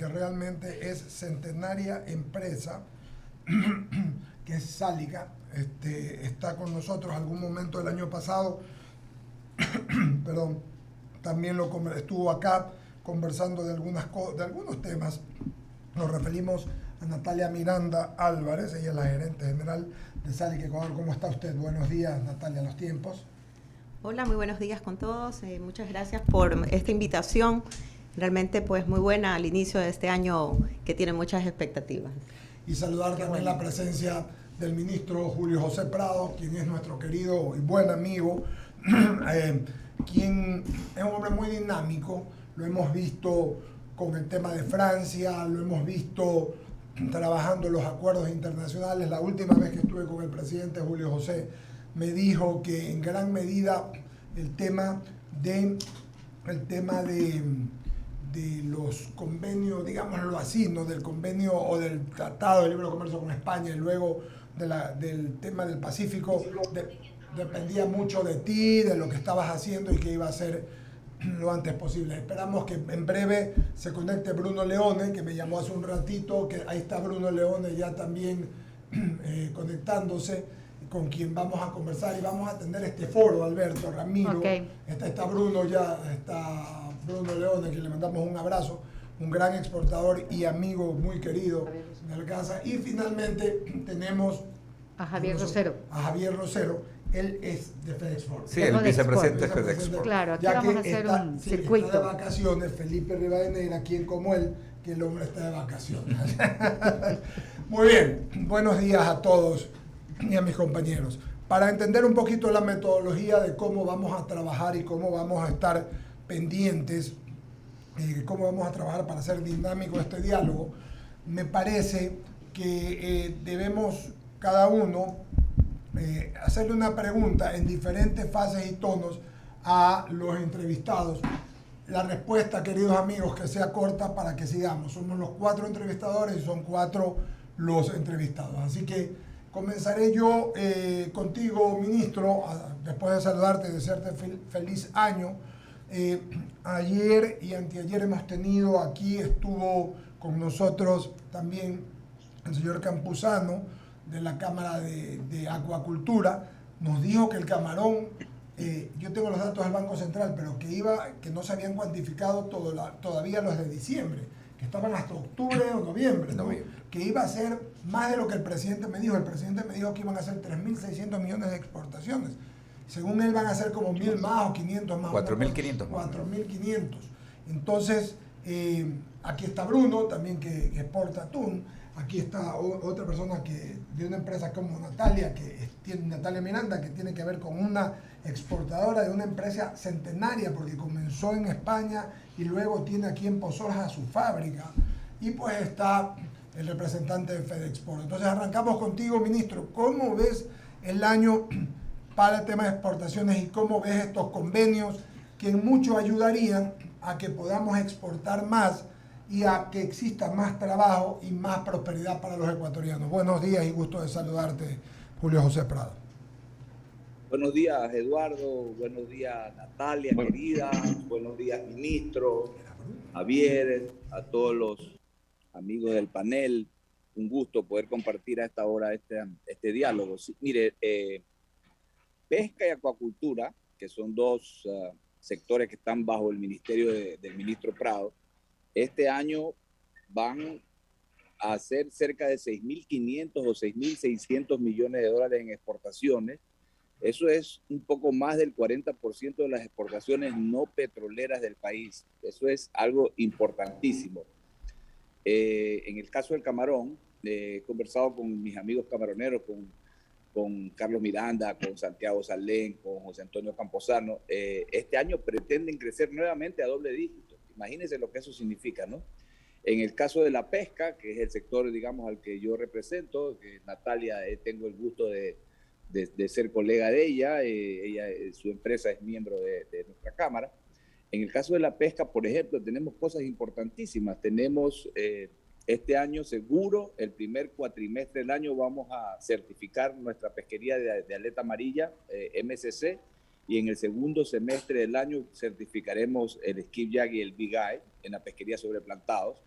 porque realmente es centenaria empresa que es Sálica. Está con nosotros algún momento del año pasado, perdón, también estuvo acá conversando de algunos temas. Nos referimos a Natalia Miranda Álvarez, ella es la gerente general de Sálica Ecuador. ¿Cómo está usted? Buenos días, Natalia, los tiempos. Hola, muy buenos días con todos. Muchas gracias por esta invitación. Realmente pues muy buena al inicio de este año que tiene muchas expectativas. Y saludar también la presencia del ministro Julio José Prado, quien es nuestro querido y buen amigo, quien es un hombre muy dinámico. Lo hemos visto con el tema de Francia, lo hemos visto trabajando los acuerdos internacionales. La última vez que estuve con el presidente Julio José me dijo que en gran medida el tema de los convenios, digámoslo así, ¿no? Del convenio o del Tratado de Libre Comercio con España y luego del tema del Pacífico, dependía mucho de ti, de lo que estabas haciendo y que iba a hacer lo antes posible. Esperamos que en breve se conecte Bruno Leone, que me llamó hace un ratito, que ahí está Bruno Leone ya también conectándose, con quien vamos a conversar y vamos a atender este foro, Alberto, Ramiro. Okay. Está Bruno ya, está Bruno Leone, que le mandamos un abrazo, un gran exportador y amigo muy querido de Alcázar. Y finalmente tenemos a Javier Rosero. A Javier Rosero, él es de FedExport. Sí, el vicepresidente de FedExport. Claro, aquí vamos a hacer un circuito. Está de vacaciones, Felipe Rivadeneira, quien como él, que el hombre está de vacaciones. Muy bien, buenos días a todos y a mis compañeros. Para entender un poquito la metodología de cómo vamos a trabajar y cómo vamos a estar pendientes, cómo vamos a trabajar para hacer dinámico este diálogo, me parece que debemos cada uno hacerle una pregunta en diferentes fases y tonos a los entrevistados. La respuesta, queridos amigos, que sea corta para que sigamos. Somos los 4 entrevistadores y son 4 los entrevistados. Así que comenzaré yo contigo, ministro, después de saludarte y desearte feliz año. Ayer y anteayer hemos tenido aquí, estuvo con nosotros también el señor Campuzano de la Cámara de Acuacultura. Nos dijo que el camarón, yo tengo los datos del Banco Central, pero que no se habían cuantificado todavía los de diciembre, que estaban hasta octubre o noviembre, ¿no? Que iba a ser más de lo que el presidente me dijo. El presidente me dijo que iban a ser 3.600 millones de exportaciones. Según él van a ser como 1.000 más o 500 más. 4.500 más. 4.500. Entonces, aquí está Bruno, también que exporta atún. Aquí está otra persona de una empresa como Natalia Miranda, que tiene que ver con una exportadora de una empresa centenaria, porque comenzó en España y luego tiene aquí en Pozolas a su fábrica. Y pues está el representante de FedExport. Entonces arrancamos contigo, ministro. ¿Cómo ves el año para el tema de exportaciones y cómo ves estos convenios que en mucho ayudarían a que podamos exportar más y a que exista más trabajo y más prosperidad para los ecuatorianos? Buenos días y gusto de saludarte, Julio José Prado. Buenos días, Eduardo. Buenos días, Natalia, querida. Buenos días, ministro, Javier, a todos los amigos del panel. Un gusto poder compartir a esta hora este diálogo. Sí, mire, pesca y acuacultura, que son dos sectores que están bajo el ministerio del ministro Prado, este año van a hacer cerca de 6.500 o 6.600 millones de dólares en exportaciones. Eso es un poco más del 40% de las exportaciones no petroleras del país. Eso es algo importantísimo. En el caso del camarón, he conversado con mis amigos camaroneros, con Carlos Miranda, con Santiago Salén, con José Antonio Camposano. Este año pretenden crecer nuevamente a doble dígito. Imagínense lo que eso significa, ¿no? En el caso de la pesca, que es el sector, digamos, al que yo represento, Natalia, tengo el gusto de ser colega de ella, su empresa es miembro de nuestra Cámara. En el caso de la pesca, por ejemplo, tenemos cosas importantísimas. Tenemos este año seguro, el primer cuatrimestre del año, vamos a certificar nuestra pesquería de aleta amarilla, MSC, y en el segundo semestre del año certificaremos el skipjack y el big eye en la pesquería sobre plantados.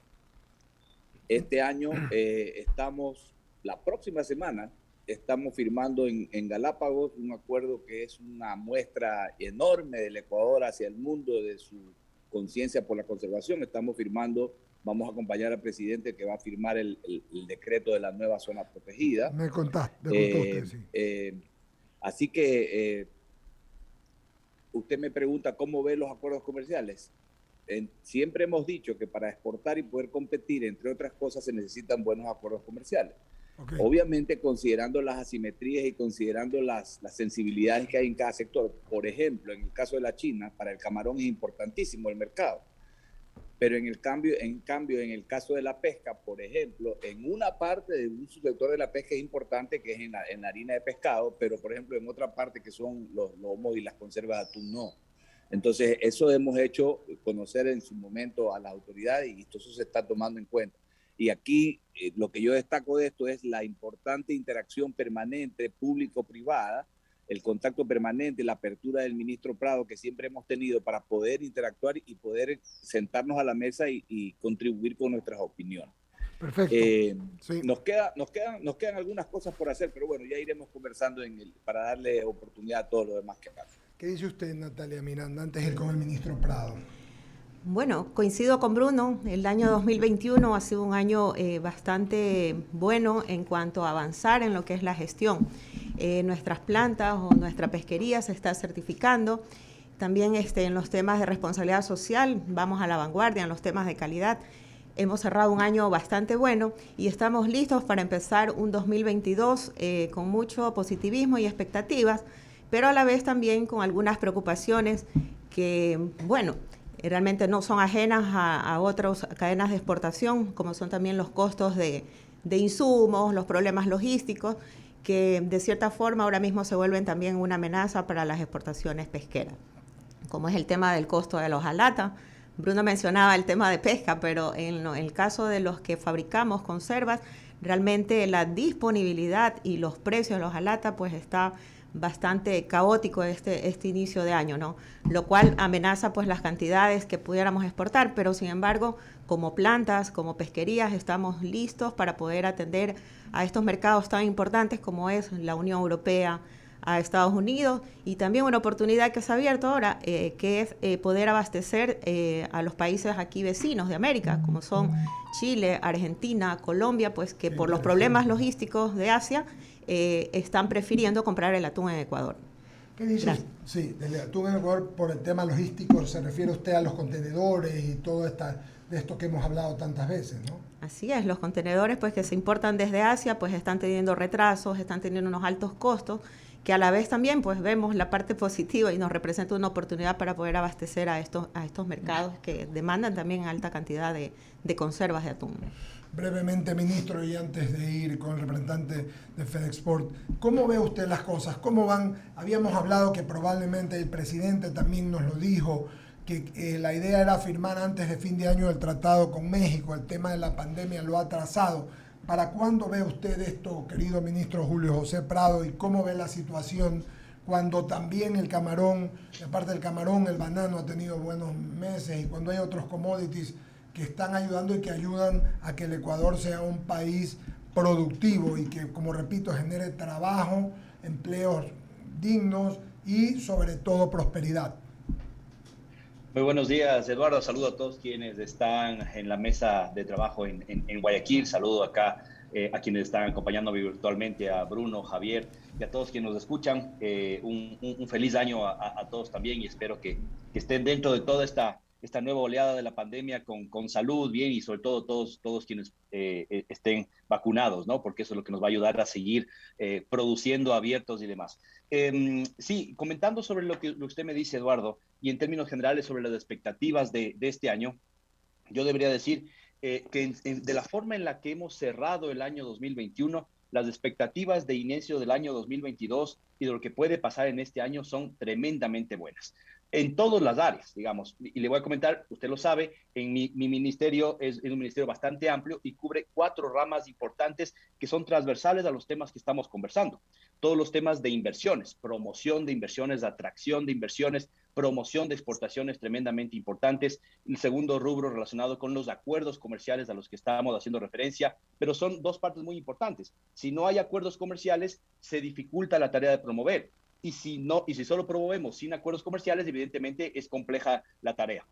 Este año la próxima semana, estamos firmando en Galápagos un acuerdo que es una muestra enorme del Ecuador hacia el mundo de su conciencia por la conservación. Vamos a acompañar al presidente que va a firmar el decreto de la nueva zona protegida. Me contó usted, sí. Así que usted me pregunta cómo ve los acuerdos comerciales. Siempre hemos dicho que para exportar y poder competir, entre otras cosas, se necesitan buenos acuerdos comerciales. Okay. Obviamente considerando las asimetrías y considerando las sensibilidades que hay en cada sector. Por ejemplo, en el caso de la China, para el camarón es importantísimo el mercado. Pero en cambio, en el caso de la pesca, por ejemplo, en una parte de un subsector de la pesca es importante, que es en la harina de pescado, pero por ejemplo en otra parte que son los lomos y las conservas de atún, no. Entonces eso hemos hecho conocer en su momento a las autoridades y esto se está tomando en cuenta. Y aquí lo que yo destaco de esto es la importante interacción permanente público-privada, el contacto permanente, la apertura del ministro Prado que siempre hemos tenido para poder interactuar y poder sentarnos a la mesa y contribuir con nuestras opiniones. Perfecto. Sí. Nos quedan algunas cosas por hacer, pero bueno, ya iremos conversando para darle oportunidad a todos los demás que hagan. ¿Qué dice usted, Natalia Miranda, antes de ir con el ministro Prado? Bueno, coincido con Bruno, el año 2021 ha sido un año bastante bueno en cuanto a avanzar en lo que es la gestión. Nuestras plantas o nuestra pesquería se está certificando. También en los temas de responsabilidad social vamos a la vanguardia, en los temas de calidad. Hemos cerrado un año bastante bueno y estamos listos para empezar un 2022 con mucho positivismo y expectativas, pero a la vez también con algunas preocupaciones que, bueno, realmente no son ajenas a otras cadenas de exportación, como son también los costos de insumos, los problemas logísticos, que de cierta forma ahora mismo se vuelven también una amenaza para las exportaciones pesqueras, como es el tema del costo de la hojalata. Bruno mencionaba el tema de pesca, pero en el caso de los que fabricamos conservas, realmente la disponibilidad y los precios de la hojalata pues está bastante caótico este inicio de año, ¿no? Lo cual amenaza pues las cantidades que pudiéramos exportar, pero sin embargo, como plantas, como pesquerías, estamos listos para poder atender a estos mercados tan importantes como es la Unión Europea, a Estados Unidos, y también una oportunidad que se ha abierto ahora, que es poder abastecer a los países aquí vecinos de América, como son Chile, Argentina, Colombia, pues que por los problemas logísticos de Asia están prefiriendo comprar el atún en Ecuador. ¿Qué dices? Sí, del atún en Ecuador por el tema logístico, se refiere usted a los contenedores y todo de esto que hemos hablado tantas veces, ¿no? Así es, los contenedores pues que se importan desde Asia pues están teniendo retrasos, están teniendo unos altos costos, que a la vez también pues vemos la parte positiva y nos representa una oportunidad para poder abastecer a estos mercados que demandan también alta cantidad de conservas de atún. Brevemente, ministro, y antes de ir con el representante de FedExport, ¿cómo ve usted las cosas? ¿Cómo van? Habíamos hablado que probablemente el presidente también nos lo dijo, que la idea era firmar antes de fin de año el tratado con México. El tema de la pandemia lo ha atrasado. ¿Para cuándo ve usted esto, querido ministro Julio José Prado, y cómo ve la situación cuando también el camarón, aparte del camarón, el banano ha tenido buenos meses, y cuando hay otros commodities que están ayudando y que ayudan a que el Ecuador sea un país productivo y que, como repito, genere trabajo, empleos dignos y sobre todo prosperidad? Muy buenos días, Eduardo. Saludo a todos quienes están en la mesa de trabajo en Guayaquil. Saludo acá a quienes están acompañando virtualmente, a Bruno, Javier y a todos quienes nos escuchan. Un feliz año a todos también, y espero que estén dentro de toda esta nueva oleada de la pandemia con salud, bien, y sobre todo todos quienes estén vacunados, ¿no? Porque eso es lo que nos va a ayudar a seguir produciendo abiertos y demás. Sí, comentando sobre lo que usted me dice, Eduardo, y en términos generales sobre las expectativas de este año, yo debería decir que de la forma en la que hemos cerrado el año 2021, las expectativas de inicio del año 2022 y de lo que puede pasar en este año son tremendamente buenas. En todas las áreas, digamos, y le voy a comentar, usted lo sabe, en mi ministerio es un ministerio bastante amplio y cubre 4 ramas importantes que son transversales a los temas que estamos conversando. Todos los temas de inversiones, promoción de inversiones, atracción de inversiones, promoción de exportaciones tremendamente importantes. El segundo rubro relacionado con los acuerdos comerciales a los que estábamos haciendo referencia, pero son dos partes muy importantes. Si no hay acuerdos comerciales, se dificulta la tarea de promover. Y si solo promovemos sin acuerdos comerciales, evidentemente es compleja la tarea.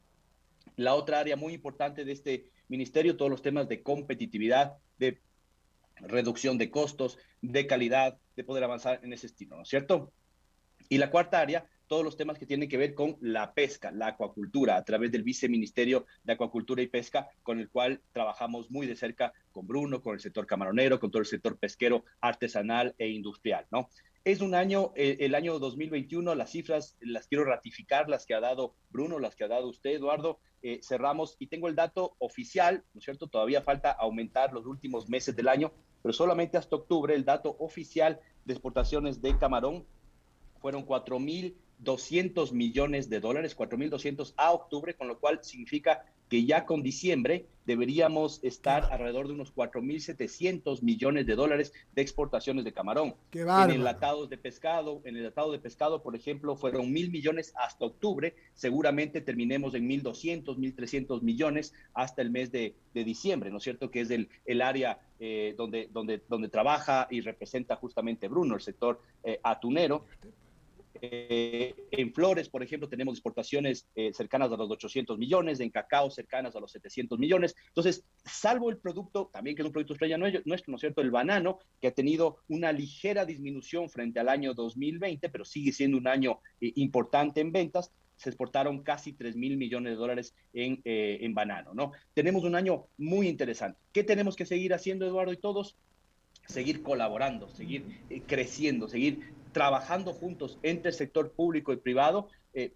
La otra área muy importante de este ministerio, todos los temas de competitividad, de reducción de costos, de calidad, de poder avanzar en ese estilo, ¿no es cierto? Y la cuarta área, todos los temas que tienen que ver con la pesca, la acuacultura, a través del Viceministerio de Acuacultura y Pesca, con el cual trabajamos muy de cerca con Bruno, con el sector camaronero, con todo el sector pesquero, artesanal e industrial, ¿no? Es un año, el año 2021, las cifras las quiero ratificar, las que ha dado Bruno, las que ha dado usted, Eduardo. Cerramos y tengo el dato oficial, ¿no es cierto? Todavía falta aumentar los últimos meses del año, pero solamente hasta octubre el dato oficial de exportaciones de camarón fueron 4.200 millones de dólares, 4.200 a octubre, con lo cual significa que ya con diciembre deberíamos estar alrededor de unos 4.700 millones de dólares de exportaciones de camarón. ¡Qué En el bárbaro! atado de pescado, por ejemplo, fueron 1.000 millones hasta octubre. Seguramente terminemos en 1.200, 1.300 millones hasta el mes de diciembre, ¿no es cierto? Que es el área donde trabaja y representa justamente Bruno, el sector atunero. En flores, por ejemplo, tenemos exportaciones cercanas a los 800 millones, en cacao cercanas a los 700 millones. Entonces, salvo el producto, también que es un producto estrella nuestro, ¿no es cierto?, el banano, que ha tenido una ligera disminución frente al año 2020, pero sigue siendo un año importante en ventas. Se exportaron casi 3.000 millones de dólares en banano, ¿no? Tenemos un año muy interesante. ¿Qué tenemos que seguir haciendo, Eduardo, y todos? Seguir colaborando, seguir creciendo, seguir trabajando juntos entre el sector público y privado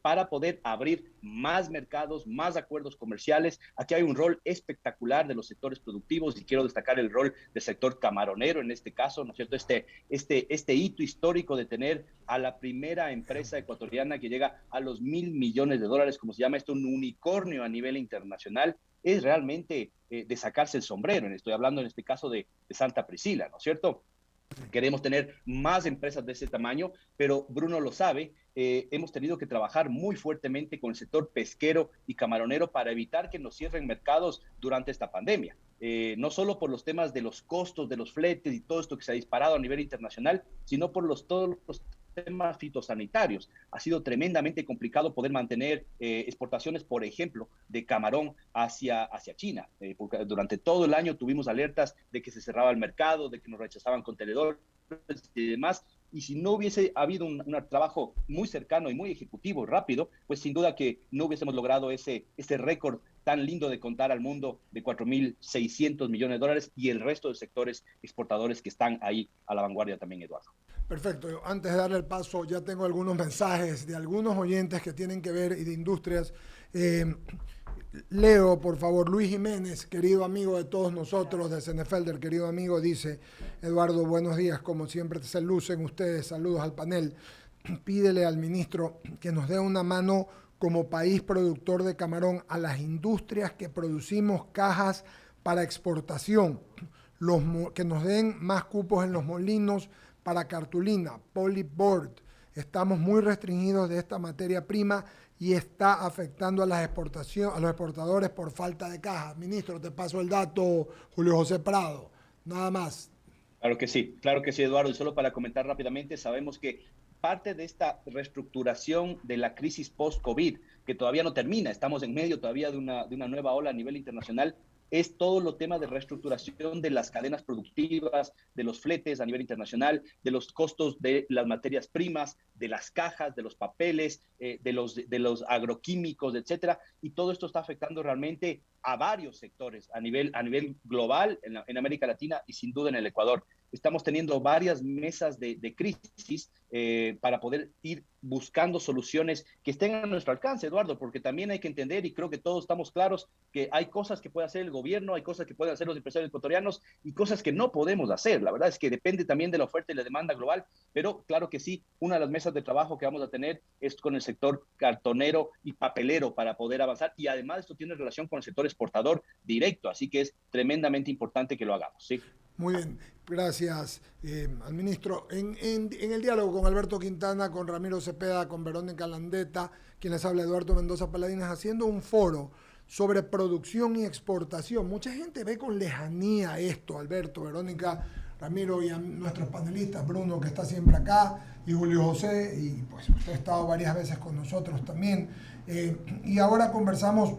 para poder abrir más mercados, más acuerdos comerciales. Aquí hay un rol espectacular de los sectores productivos y quiero destacar el rol del sector camaronero en este caso, ¿no es cierto? Este hito histórico de tener a la primera empresa ecuatoriana que llega a los 1.000 millones de dólares, como se llama esto, un unicornio a nivel internacional, es realmente de sacarse el sombrero. Estoy hablando en este caso de Santa Priscila, ¿no es cierto? Queremos tener más empresas de ese tamaño, pero Bruno lo sabe, hemos tenido que trabajar muy fuertemente con el sector pesquero y camaronero para evitar que nos cierren mercados durante esta pandemia. No solo por los temas de los costos de los fletes y todo esto que se ha disparado a nivel internacional, sino por todos los temas fitosanitarios. Ha sido tremendamente complicado poder mantener exportaciones, por ejemplo, de camarón hacia China. Porque durante todo el año tuvimos alertas de que se cerraba el mercado, de que nos rechazaban contenedores y demás. Y si no hubiese habido un trabajo muy cercano y muy ejecutivo, rápido, pues sin duda que no hubiésemos logrado ese récord tan lindo de contar al mundo de 4.600 millones de dólares y el resto de sectores exportadores que están ahí a la vanguardia también, Eduardo. Perfecto. Antes de darle el paso, ya tengo algunos mensajes de algunos oyentes que tienen que ver y de industrias. Leo, por favor, Luis Jiménez, querido amigo de todos nosotros, de Senefelder, querido amigo, dice: Eduardo, buenos días, como siempre se lucen ustedes, saludos al panel. Pídele al ministro que nos dé una mano como país productor de camarón a las industrias que producimos cajas para exportación, que nos den más cupos en los molinos para cartulina, polyboard. Estamos muy restringidos de esta materia prima y está afectando a las exportaciones, a los exportadores por falta de cajas. Ministro, te paso el dato, Julio José Prado. Nada más. Claro que sí, Eduardo. Y solo para comentar rápidamente, sabemos que parte de esta reestructuración de la crisis post-COVID, que todavía no termina, estamos en medio todavía de una nueva ola a nivel internacional, es todo lo tema de reestructuración de las cadenas productivas, de los fletes a nivel internacional, de los costos de las materias primas, de las cajas, de los papeles, de los agroquímicos, etcétera. Y todo esto está afectando realmente a varios sectores a nivel global en América Latina y sin duda en el Ecuador. Estamos teniendo varias mesas de crisis para poder ir buscando soluciones que estén a nuestro alcance, Eduardo, porque también hay que entender, y creo que todos estamos claros, que hay cosas que puede hacer el gobierno, hay cosas que pueden hacer los empresarios ecuatorianos y cosas que no podemos hacer. La verdad es que depende también de la oferta y la demanda global, pero claro que sí, una de las mesas de trabajo que vamos a tener es con el sector cartonero y papelero para poder avanzar, y además esto tiene relación con el sector exportador directo, así que es tremendamente importante que lo hagamos, ¿sí? Muy bien, gracias al ministro. En el diálogo con Alberto Quintana, con Ramiro Cepeda, con Verónica Landeta, quien les habla Eduardo Mendoza Paladines, haciendo un foro sobre producción y exportación. Mucha gente ve con lejanía esto, Alberto, Verónica, Ramiro y a nuestros panelistas, Bruno, que está siempre acá, y Julio José, y pues usted ha estado varias veces con nosotros también. Y ahora conversamos,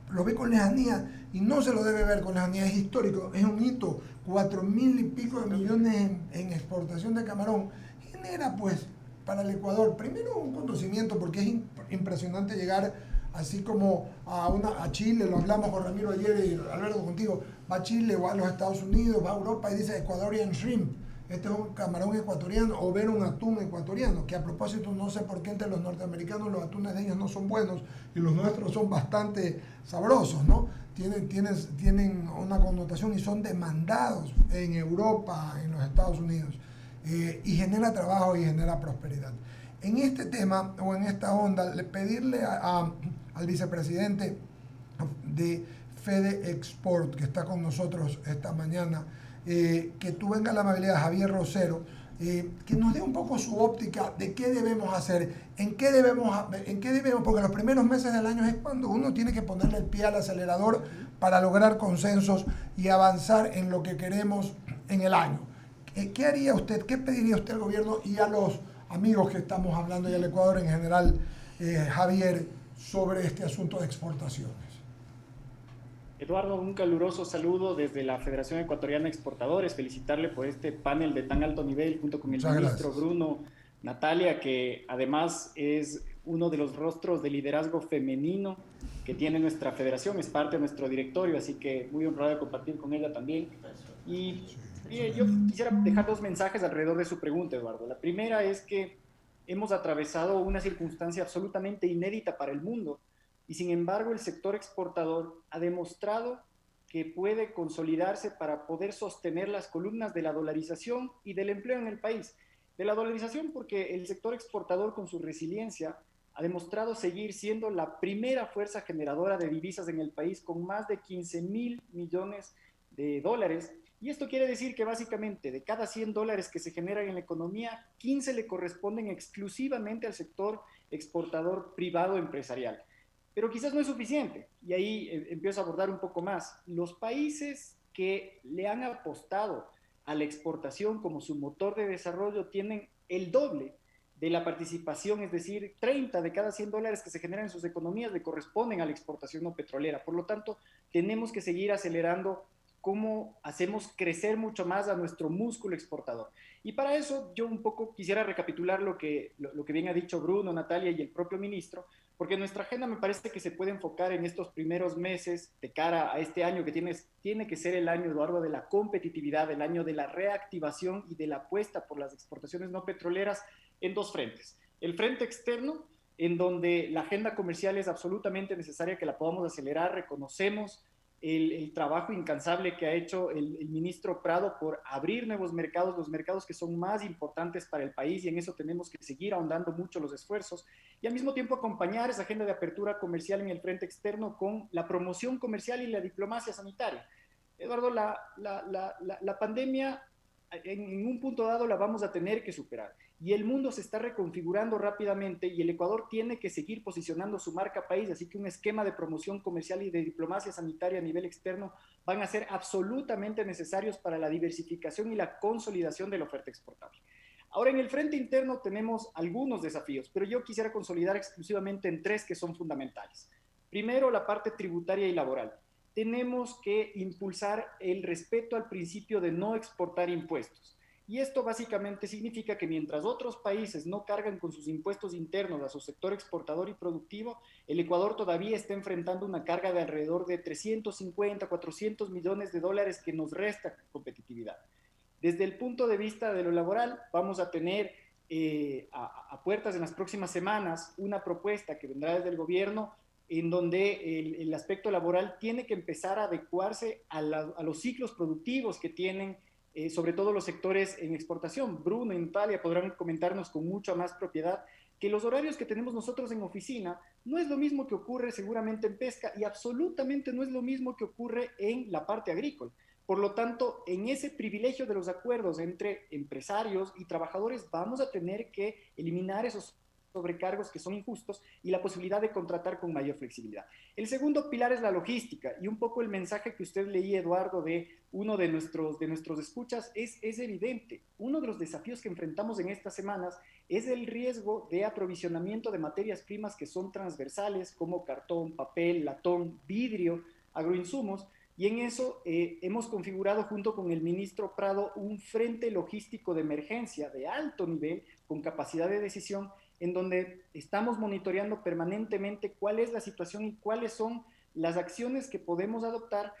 lo ve con lejanía y no se lo debe ver con lejanía, es histórico, es un hito, 4.000 y pico de millones en exportación de camarón. Genera pues para el Ecuador, primero un conocimiento, porque es impresionante llegar así como a Chile, lo hablamos con Ramiro ayer y Alberto contigo, va a Chile o a los Estados Unidos, va a Europa y dice Ecuadorian Shrimp, este es un camarón ecuatoriano, o ver un atún ecuatoriano, que a propósito no sé por qué entre los norteamericanos los atunes de ellos no son buenos y los nuestros son bastante sabrosos, ¿no? Tienen una connotación y son demandados en Europa, en los Estados Unidos, y genera trabajo y genera prosperidad. En este tema o en esta onda, pedirle al vicepresidente de Fede Export, que está con nosotros esta mañana, que tú vengas a la amabilidad, Javier Rosero, que nos dé un poco su óptica de qué debemos hacer, en qué debemos, porque los primeros meses del año es cuando uno tiene que ponerle el pie al acelerador para lograr consensos y avanzar en lo que queremos en el año. ¿Qué haría usted, qué pediría usted al gobierno y a los amigos que estamos hablando y al Ecuador en general, Javier, sobre este asunto de exportaciones? Eduardo, un caluroso saludo desde la Federación Ecuatoriana de Exportadores, felicitarle por este panel de tan alto nivel junto con el ministro Bruno, Natalia, que además es uno de los rostros de liderazgo femenino que tiene nuestra federación, es parte de nuestro directorio, así que muy honrado de compartir con ella también. Y yo quisiera dejar dos mensajes alrededor de su pregunta, Eduardo. La primera es que hemos atravesado una circunstancia absolutamente inédita para el mundo, y sin embargo el sector exportador ha demostrado que puede consolidarse para poder sostener las columnas de la dolarización y del empleo en el país. De la dolarización porque el sector exportador con su resiliencia ha demostrado seguir siendo la primera fuerza generadora de divisas en el país con más de 15.000 millones de dólares. Y esto quiere decir que básicamente de cada 100 dólares que se generan en la economía, 15 le corresponden exclusivamente al sector exportador privado empresarial. Pero quizás no es suficiente, y ahí empiezo a abordar un poco más. Los países que le han apostado a la exportación como su motor de desarrollo tienen el doble de la participación, es decir, 30 de cada 100 dólares que se generan en sus economías le corresponden a la exportación no petrolera. Por lo tanto, tenemos que seguir acelerando cómo hacemos crecer mucho más a nuestro músculo exportador. Y para eso yo un poco quisiera recapitular lo que bien ha dicho Bruno, Natalia y el propio ministro, porque nuestra agenda me parece que se puede enfocar en estos primeros meses de cara a este año que tiene que ser el año, Eduardo, de la competitividad, el año de la reactivación y de la apuesta por las exportaciones no petroleras en dos frentes. El frente externo, en donde la agenda comercial es absolutamente necesaria que la podamos acelerar, reconocemos el trabajo incansable que ha hecho el ministro Prado por abrir nuevos mercados, los mercados que son más importantes para el país, y en eso tenemos que seguir ahondando mucho los esfuerzos, y al mismo tiempo acompañar esa agenda de apertura comercial en el frente externo con la promoción comercial y la diplomacia sanitaria. Eduardo, la pandemia en un punto dado la vamos a tener que superar, y el mundo se está reconfigurando rápidamente y el Ecuador tiene que seguir posicionando su marca país, así que un esquema de promoción comercial y de diplomacia sanitaria a nivel externo van a ser absolutamente necesarios para la diversificación y la consolidación de la oferta exportable. Ahora, en el frente interno tenemos algunos desafíos, pero yo quisiera consolidar exclusivamente en tres que son fundamentales. Primero, la parte tributaria y laboral. Tenemos que impulsar el respeto al principio de no exportar impuestos. Y esto básicamente significa que mientras otros países no cargan con sus impuestos internos a su sector exportador y productivo, el Ecuador todavía está enfrentando una carga de alrededor de 350, 400 millones de dólares que nos resta competitividad. Desde el punto de vista de lo laboral, vamos a tener a puertas en las próximas semanas una propuesta que vendrá desde el gobierno en donde el aspecto laboral tiene que empezar a adecuarse a los ciclos productivos que tienen sobre todo los sectores en exportación. Bruno y Natalia podrán comentarnos con mucha más propiedad que los horarios que tenemos nosotros en oficina no es lo mismo que ocurre seguramente en pesca y absolutamente no es lo mismo que ocurre en la parte agrícola. Por lo tanto, en ese privilegio de los acuerdos entre empresarios y trabajadores vamos a tener que eliminar esos sobrecargos que son injustos y la posibilidad de contratar con mayor flexibilidad. El segundo pilar es la logística y un poco el mensaje que usted leía, Eduardo, de uno de nuestros escuchas es evidente. Uno de los desafíos que enfrentamos en estas semanas es el riesgo de aprovisionamiento de materias primas que son transversales como cartón, papel, latón, vidrio, agroinsumos, y en eso hemos configurado junto con el ministro Prado un frente logístico de emergencia de alto nivel con capacidad de decisión en donde estamos monitoreando permanentemente cuál es la situación y cuáles son las acciones que podemos adoptar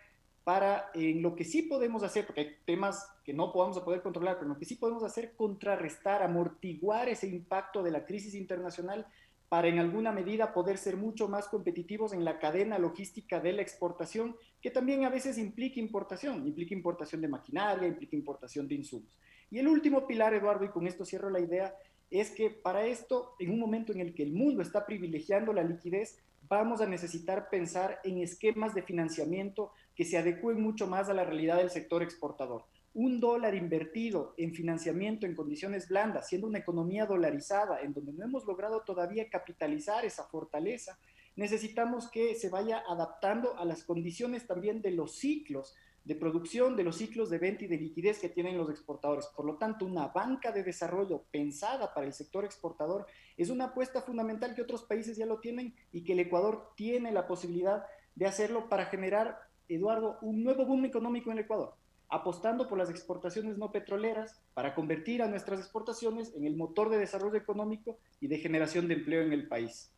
para, en lo que sí podemos hacer, porque hay temas que no vamos a poder controlar, pero en lo que sí podemos hacer, contrarrestar, amortiguar ese impacto de la crisis internacional para en alguna medida poder ser mucho más competitivos en la cadena logística de la exportación, que también a veces implica importación de maquinaria, implica importación de insumos. Y el último pilar, Eduardo, y con esto cierro la idea, es que para esto, en un momento en el que el mundo está privilegiando la liquidez, vamos a necesitar pensar en esquemas de financiamiento que se adecúen mucho más a la realidad del sector exportador. $1 invertido en financiamiento en condiciones blandas, siendo una economía dolarizada, en donde no hemos logrado todavía capitalizar esa fortaleza, necesitamos que se vaya adaptando a las condiciones también de los ciclos de producción, de los ciclos de venta y de liquidez que tienen los exportadores. Por lo tanto, una banca de desarrollo pensada para el sector exportador es una apuesta fundamental que otros países ya lo tienen y que el Ecuador tiene la posibilidad de hacerlo para generar, Eduardo, un nuevo boom económico en el Ecuador, apostando por las exportaciones no petroleras para convertir a nuestras exportaciones en el motor de desarrollo económico y de generación de empleo en el país.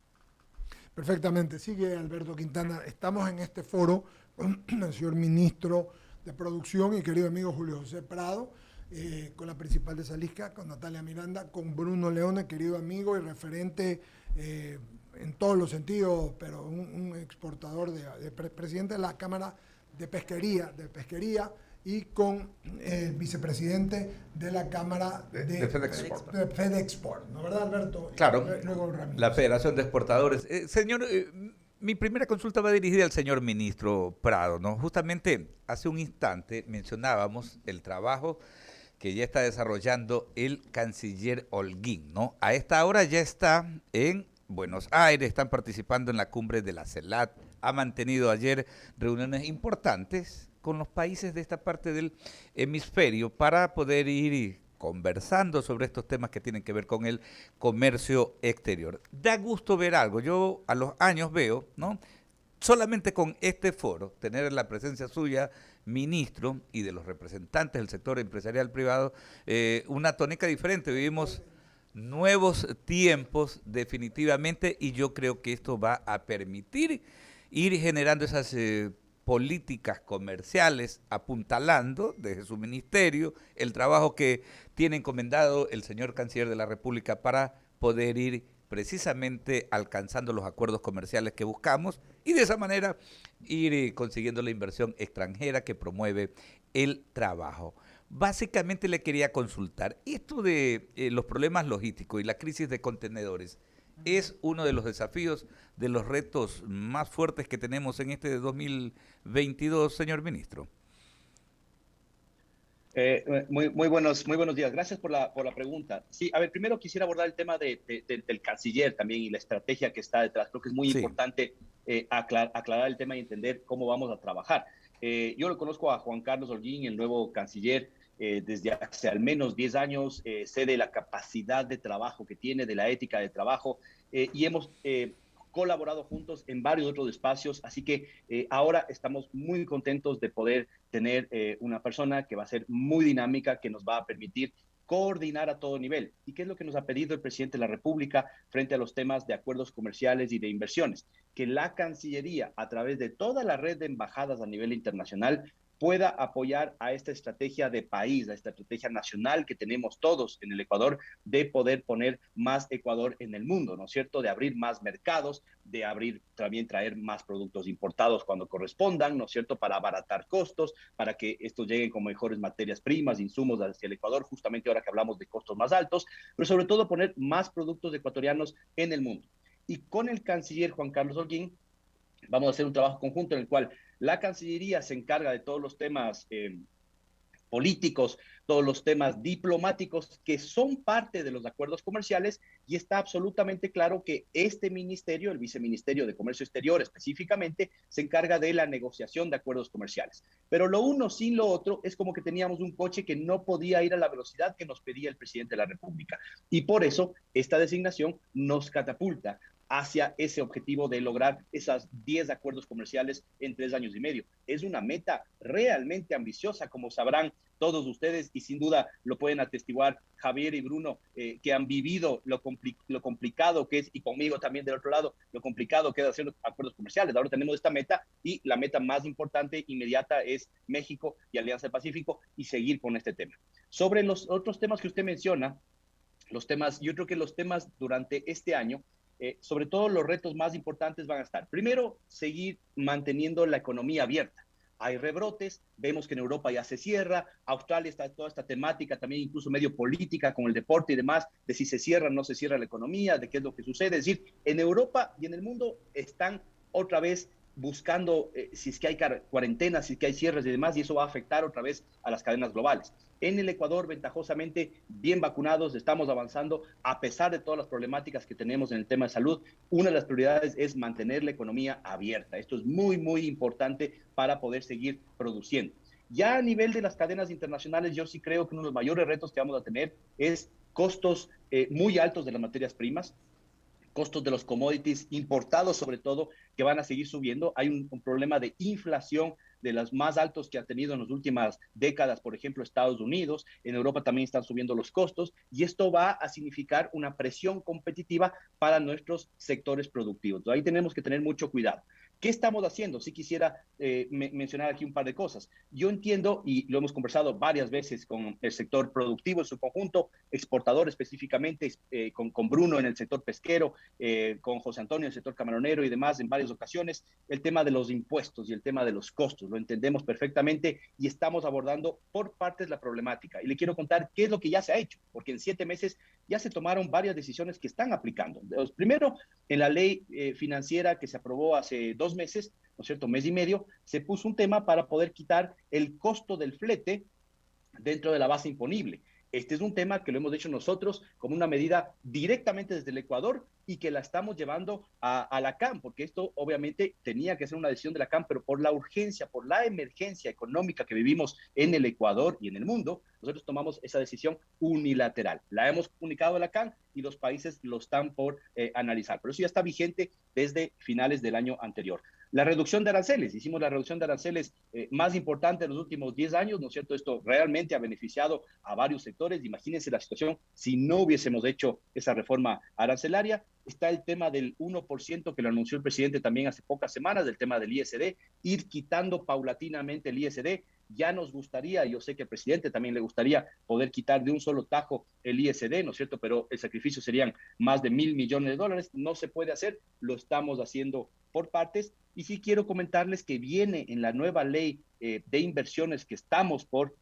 Perfectamente, sigue Alberto Quintana. Estamos en este foro con el señor ministro de Producción y querido amigo Julio José Prado, con la principal de Salisca, con Natalia Miranda, con Bruno Leone, querido amigo y referente en todos los sentidos, pero un exportador, presidente de la Cámara de Pesquería, y con el vicepresidente de la Cámara de FedExport, ¿no verdad, Alberto? Claro, luego la Federación de Exportadores. Señor, mi primera consulta va dirigida al señor ministro Prado, ¿no? Justamente hace un instante mencionábamos el trabajo que ya está desarrollando el canciller Holguín, ¿no? A esta hora ya está en Buenos Aires, están participando en la cumbre de la CELAC, ha mantenido ayer reuniones importantes con los países de esta parte del hemisferio para poder ir conversando sobre estos temas que tienen que ver con el comercio exterior. Da gusto ver algo. Yo a los años veo, ¿no? Solamente con este foro, tener la presencia suya, ministro, y de los representantes del sector empresarial privado, una tónica diferente. Vivimos nuevos tiempos definitivamente y yo creo que esto va a permitir ir generando esas políticas comerciales, apuntalando desde su ministerio el trabajo que tiene encomendado el señor canciller de la República para poder ir precisamente alcanzando los acuerdos comerciales que buscamos y de esa manera ir consiguiendo la inversión extranjera que promueve el trabajo. Básicamente le quería consultar, esto de los problemas logísticos y la crisis de contenedores, ¿es uno de los desafíos, de los retos más fuertes que tenemos en este 2022, señor ministro? Muy buenos días. Gracias por la pregunta. Sí, a ver, primero quisiera abordar el tema del canciller también y la estrategia que está detrás. Creo que es muy importante aclarar el tema y entender cómo vamos a trabajar. Yo lo conozco a Juan Carlos Holguín, el nuevo canciller, desde hace al menos 10 años, sé de la capacidad de trabajo que tiene, de la ética de trabajo, y hemos colaborado juntos en varios otros espacios, así que ahora estamos muy contentos de poder tener una persona que va a ser muy dinámica, que nos va a permitir coordinar a todo nivel. ¿Y qué es lo que nos ha pedido el presidente de la República frente a los temas de acuerdos comerciales y de inversiones? Que la Cancillería, a través de toda la red de embajadas a nivel internacional, pueda apoyar a esta estrategia de país, a esta estrategia nacional que tenemos todos en el Ecuador, de poder poner más Ecuador en el mundo, ¿no es cierto? De abrir más mercados, de abrir, también traer más productos importados cuando correspondan, ¿no es cierto? Para abaratar costos, para que estos lleguen con mejores materias primas, insumos hacia el Ecuador, justamente ahora que hablamos de costos más altos, pero sobre todo poner más productos ecuatorianos en el mundo. Y con el canciller Juan Carlos Holguín vamos a hacer un trabajo conjunto en el cual La Cancillería se encarga de todos los temas políticos, todos los temas diplomáticos que son parte de los acuerdos comerciales, y está absolutamente claro que este ministerio, el Viceministerio de Comercio Exterior específicamente, se encarga de la negociación de acuerdos comerciales. Pero lo uno sin lo otro es como que teníamos un coche que no podía ir a la velocidad que nos pedía el presidente de la República. Y por eso esta designación nos catapulta hacia ese objetivo de lograr esas 10 acuerdos comerciales en 3 años y medio. Es una meta realmente ambiciosa, como sabrán todos ustedes, y sin duda lo pueden atestiguar Javier y Bruno, que han vivido lo complicado que es, y conmigo también del otro lado, lo complicado que es hacer acuerdos comerciales. Ahora tenemos esta meta, y la meta más importante, inmediata, es México y Alianza del Pacífico, y seguir con este tema. Sobre los otros temas que usted menciona, yo creo que los temas durante este año, sobre todo los retos más importantes van a estar, primero, seguir manteniendo la economía abierta. Hay rebrotes, vemos que en Europa ya se cierra, Australia está toda esta temática también incluso medio política con el deporte y demás, de si se cierra o no se cierra la economía, de qué es lo que sucede. Es decir, en Europa y en el mundo están otra vez buscando si es que hay cuarentenas, si es que hay cierres y demás, y eso va a afectar otra vez a las cadenas globales. En el Ecuador, ventajosamente, bien vacunados, estamos avanzando a pesar de todas las problemáticas que tenemos en el tema de salud. Una de las prioridades es mantener la economía abierta. Esto es muy, muy importante para poder seguir produciendo. Ya a nivel de las cadenas internacionales, yo sí creo que uno de los mayores retos que vamos a tener es costos muy altos de las materias primas, costos de los commodities importados sobre todo, que van a seguir subiendo. Hay un problema de inflación de los más altos que ha tenido en las últimas décadas, por ejemplo, Estados Unidos. En Europa también están subiendo los costos, y esto va a significar una presión competitiva para nuestros sectores productivos. Ahí tenemos que tener mucho cuidado. ¿Qué estamos haciendo? Sí quisiera mencionar aquí un par de cosas. Yo entiendo, y lo hemos conversado varias veces con el sector productivo en su conjunto, exportador específicamente, con Bruno en el sector pesquero, con José Antonio en el sector camaronero y demás en varias ocasiones, el tema de los impuestos y el tema de los costos. Lo entendemos perfectamente y estamos abordando por partes la problemática. Y le quiero contar qué es lo que ya se ha hecho, porque en 7 meses ya se tomaron varias decisiones que están aplicando. Primero, en la ley financiera que se aprobó hace 2 meses, ¿no es cierto?, mes y medio, se puso un tema para poder quitar el costo del flete dentro de la base imponible. Este es un tema que lo hemos hecho nosotros como una medida directamente desde el Ecuador y que la estamos llevando a la CAM, porque esto obviamente tenía que ser una decisión de la CAM, pero por la urgencia, por la emergencia económica que vivimos en el Ecuador y en el mundo, nosotros tomamos esa decisión unilateral. La hemos comunicado a la CAM y los países lo están por analizar, pero eso ya está vigente desde finales del año anterior. La reducción de aranceles, hicimos la reducción de aranceles más importante de los últimos 10 años, ¿no es cierto? Esto realmente ha beneficiado a varios sectores. Imagínense la situación si no hubiésemos hecho esa reforma arancelaria. Está el tema del 1% que lo anunció el presidente también hace pocas semanas, del tema del ISD, ir quitando paulatinamente el ISD. Ya nos gustaría, yo sé que al presidente también le gustaría poder quitar de un solo tajo el ISD, ¿no es cierto? Pero el sacrificio serían más de $1.000 millones. No se puede hacer, lo estamos haciendo por partes. Y sí quiero comentarles que viene en la nueva ley de inversiones que estamos por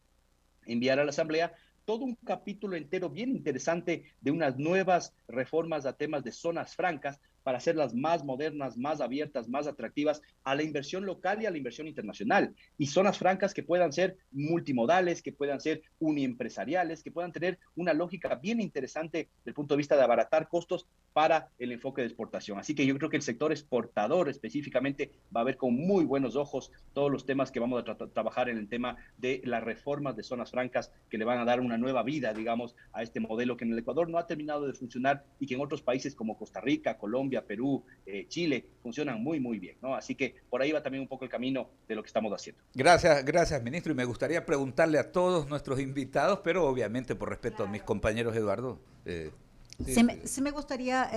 enviar a la Asamblea, todo un capítulo entero bien interesante de unas nuevas reformas a temas de zonas francas para hacerlas más modernas, más abiertas, más atractivas a la inversión local y a la inversión internacional. Y zonas francas que puedan ser multimodales, que puedan ser uniempresariales, que puedan tener una lógica bien interesante desde el punto de vista de abaratar costos para el enfoque de exportación. Así que yo creo que el sector exportador específicamente va a ver con muy buenos ojos todos los temas que vamos a trabajar en el tema de las reformas de zonas francas que le van a dar una nueva vida, digamos, a este modelo que en el Ecuador no ha terminado de funcionar y que en otros países como Costa Rica, Colombia, Perú, Chile, funcionan muy, muy bien, ¿no? Así que por ahí va también un poco el camino de lo que estamos haciendo. Gracias, ministro. Y me gustaría preguntarle a todos nuestros invitados, pero obviamente por respeto a mis compañeros, Eduardo. Sí me gustaría...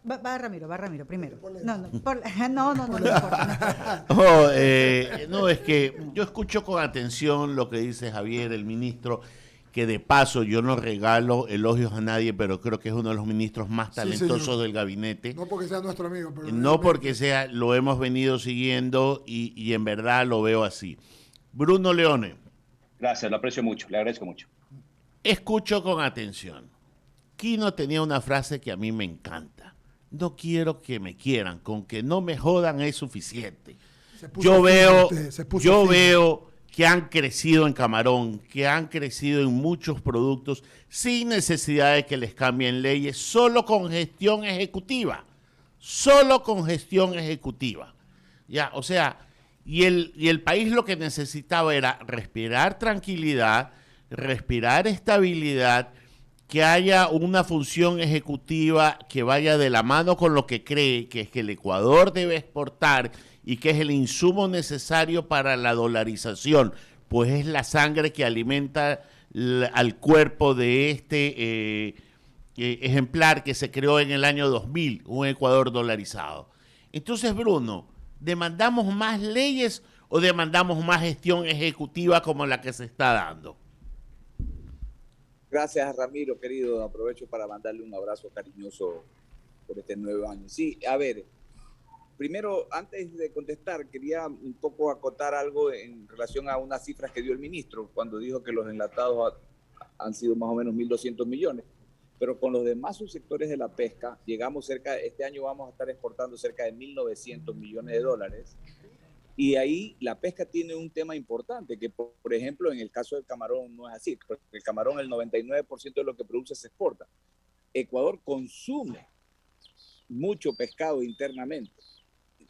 Va Ramiro primero. No importa. No, es que yo escucho con atención lo que dice Javier, el ministro, que de paso yo no regalo elogios a nadie, pero creo que es uno de los ministros más talentosos del gabinete. No porque sea nuestro amigo, pero... No porque sea, lo hemos venido siguiendo y en verdad lo veo así. Bruno Leone. Gracias, lo aprecio mucho, le agradezco mucho. Escucho con atención. Quino tenía una frase que a mí me encanta. No quiero que me quieran, con que no me jodan es suficiente. Yo veo que han crecido en camarón, que han crecido en muchos productos sin necesidad de que les cambien leyes, solo con gestión ejecutiva. Solo con gestión ejecutiva. Ya, o sea, y el país lo que necesitaba era respirar tranquilidad, respirar estabilidad, que haya una función ejecutiva que vaya de la mano con lo que cree, que es que el Ecuador debe exportar y que es el insumo necesario para la dolarización, pues es la sangre que alimenta al cuerpo de este ejemplar que se creó en el año 2000, un Ecuador dolarizado. Entonces, Bruno, ¿demandamos más leyes o demandamos más gestión ejecutiva como la que se está dando? Gracias, Ramiro, querido. Aprovecho para mandarle un abrazo cariñoso por este nuevo año. Sí, a ver, primero, antes de contestar, quería un poco acotar algo en relación a unas cifras que dio el ministro cuando dijo que los enlatados han sido más o menos 1.200 millones. Pero con los demás subsectores de la pesca, este año vamos a estar exportando cerca de 1.900 millones de dólares. Y ahí la pesca tiene un tema importante, que por ejemplo en el caso del camarón no es así, porque el camarón el 99% de lo que produce se exporta. Ecuador consume mucho pescado internamente.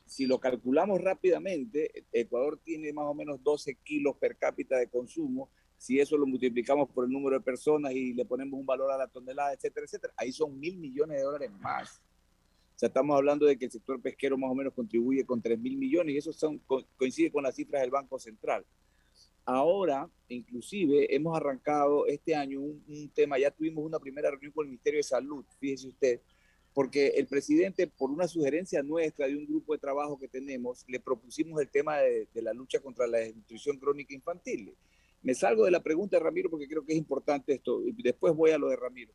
Si lo calculamos rápidamente, Ecuador tiene más o menos 12 kilos per cápita de consumo. Si eso lo multiplicamos por el número de personas y le ponemos un valor a la tonelada, etcétera, etcétera, ahí son 1.000 millones de dólares más. O sea, estamos hablando de que el sector pesquero más o menos contribuye con 3.000 millones y eso coincide con las cifras del Banco Central. Ahora, inclusive, hemos arrancado este año un tema, ya tuvimos una primera reunión con el Ministerio de Salud, fíjese usted, porque el presidente, por una sugerencia nuestra de un grupo de trabajo que tenemos, le propusimos el tema de la lucha contra la desnutrición crónica infantil. Me salgo de la pregunta de Ramiro porque creo que es importante esto, y después voy a lo de Ramiro.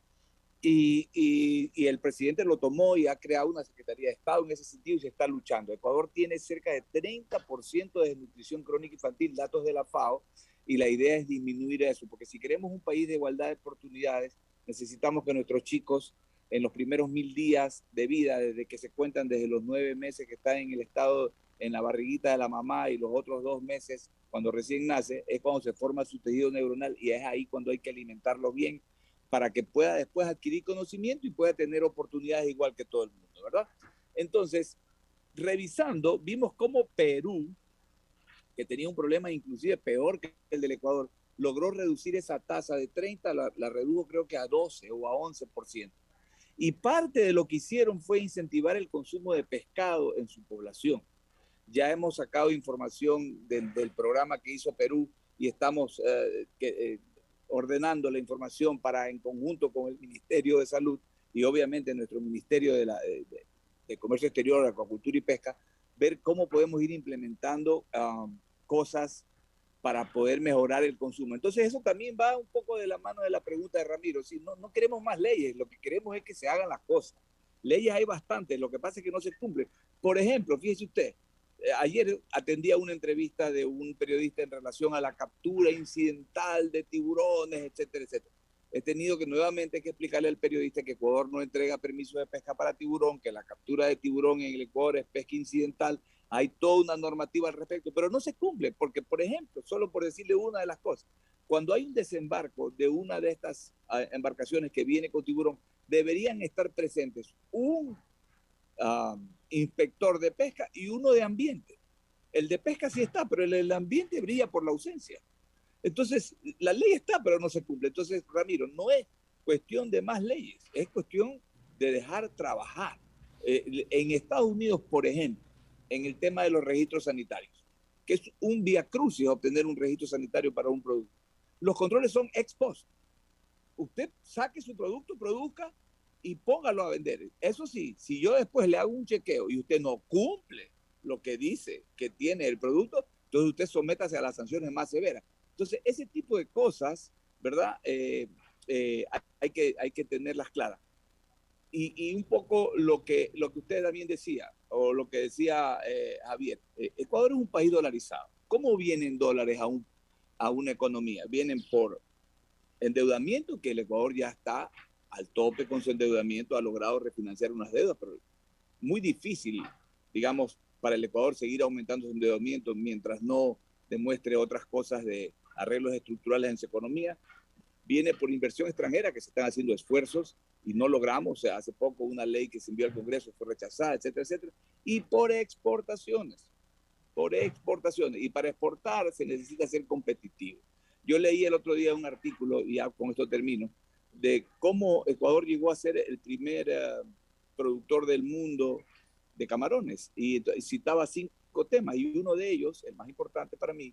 Y el presidente lo tomó y ha creado una Secretaría de Estado en ese sentido y se está luchando. Ecuador tiene cerca de 30% de desnutrición crónica infantil, datos de la FAO, y la idea es disminuir eso, porque si queremos un país de igualdad de oportunidades, necesitamos que nuestros chicos en los primeros 1.000 días de vida, desde que se cuentan desde los 9 meses que están en el estado, en la barriguita de la mamá y los otros 2 meses cuando recién nace, es cuando se forma su tejido neuronal y es ahí cuando hay que alimentarlo bien para que pueda después adquirir conocimiento y pueda tener oportunidades igual que todo el mundo, ¿verdad? Entonces, revisando, vimos cómo Perú, que tenía un problema inclusive peor que el del Ecuador, logró reducir esa tasa de 30, la redujo creo que a 12 o a 11%. Y parte de lo que hicieron fue incentivar el consumo de pescado en su población. Ya hemos sacado información del programa que hizo Perú y estamos ordenando la información para, en conjunto con el Ministerio de Salud y obviamente nuestro Ministerio de Comercio Exterior, Acuacultura y Pesca, ver cómo podemos ir implementando cosas para poder mejorar el consumo. Entonces eso también va un poco de la mano de la pregunta de Ramiro. Si no queremos más leyes, lo que queremos es que se hagan las cosas. Leyes hay bastantes, lo que pasa es que no se cumplen. Por ejemplo, fíjese usted, ayer atendía una entrevista de un periodista en relación a la captura incidental de tiburones, etcétera, etcétera. He tenido que nuevamente explicarle al periodista que Ecuador no entrega permiso de pesca para tiburón, que la captura de tiburón en el Ecuador es pesca incidental. Hay toda una normativa al respecto, pero no se cumple, porque, por ejemplo, solo por decirle una de las cosas, cuando hay un desembarco de una de estas embarcaciones que viene con tiburón, deberían estar presentes un inspector de pesca y uno de ambiente. El de pesca sí está, pero el ambiente brilla por la ausencia. Entonces, la ley está, pero no se cumple. Entonces, Ramiro, no es cuestión de más leyes, es cuestión de dejar trabajar. En Estados Unidos, por ejemplo, en el tema de los registros sanitarios, que es un viacrucis obtener un registro sanitario para un producto. Los controles son ex post. Usted saque su producto, produzca y póngalo a vender. Eso sí, si yo después le hago un chequeo y usted no cumple lo que dice que tiene el producto, entonces usted sométase a las sanciones más severas. Entonces, ese tipo de cosas, ¿verdad? Hay que tenerlas claras. Y un poco lo que usted también decía, o lo que decía Javier, Ecuador es un país dolarizado. ¿Cómo vienen dólares a una economía? Vienen por endeudamiento, que el Ecuador ya está al tope con su endeudamiento, ha logrado refinanciar unas deudas, pero muy difícil, digamos, para el Ecuador seguir aumentando su endeudamiento mientras no demuestre otras cosas de arreglos estructurales en su economía. Viene por inversión extranjera, que se están haciendo esfuerzos y no logramos. O sea, hace poco una ley que se envió al Congreso fue rechazada, etcétera, etcétera. Y por exportaciones. Y para exportar se necesita ser competitivo. Yo leí el otro día un artículo, y ya con esto termino, de cómo Ecuador llegó a ser el primer productor del mundo de camarones. Y citaba 5 temas, y uno de ellos, el más importante para mí,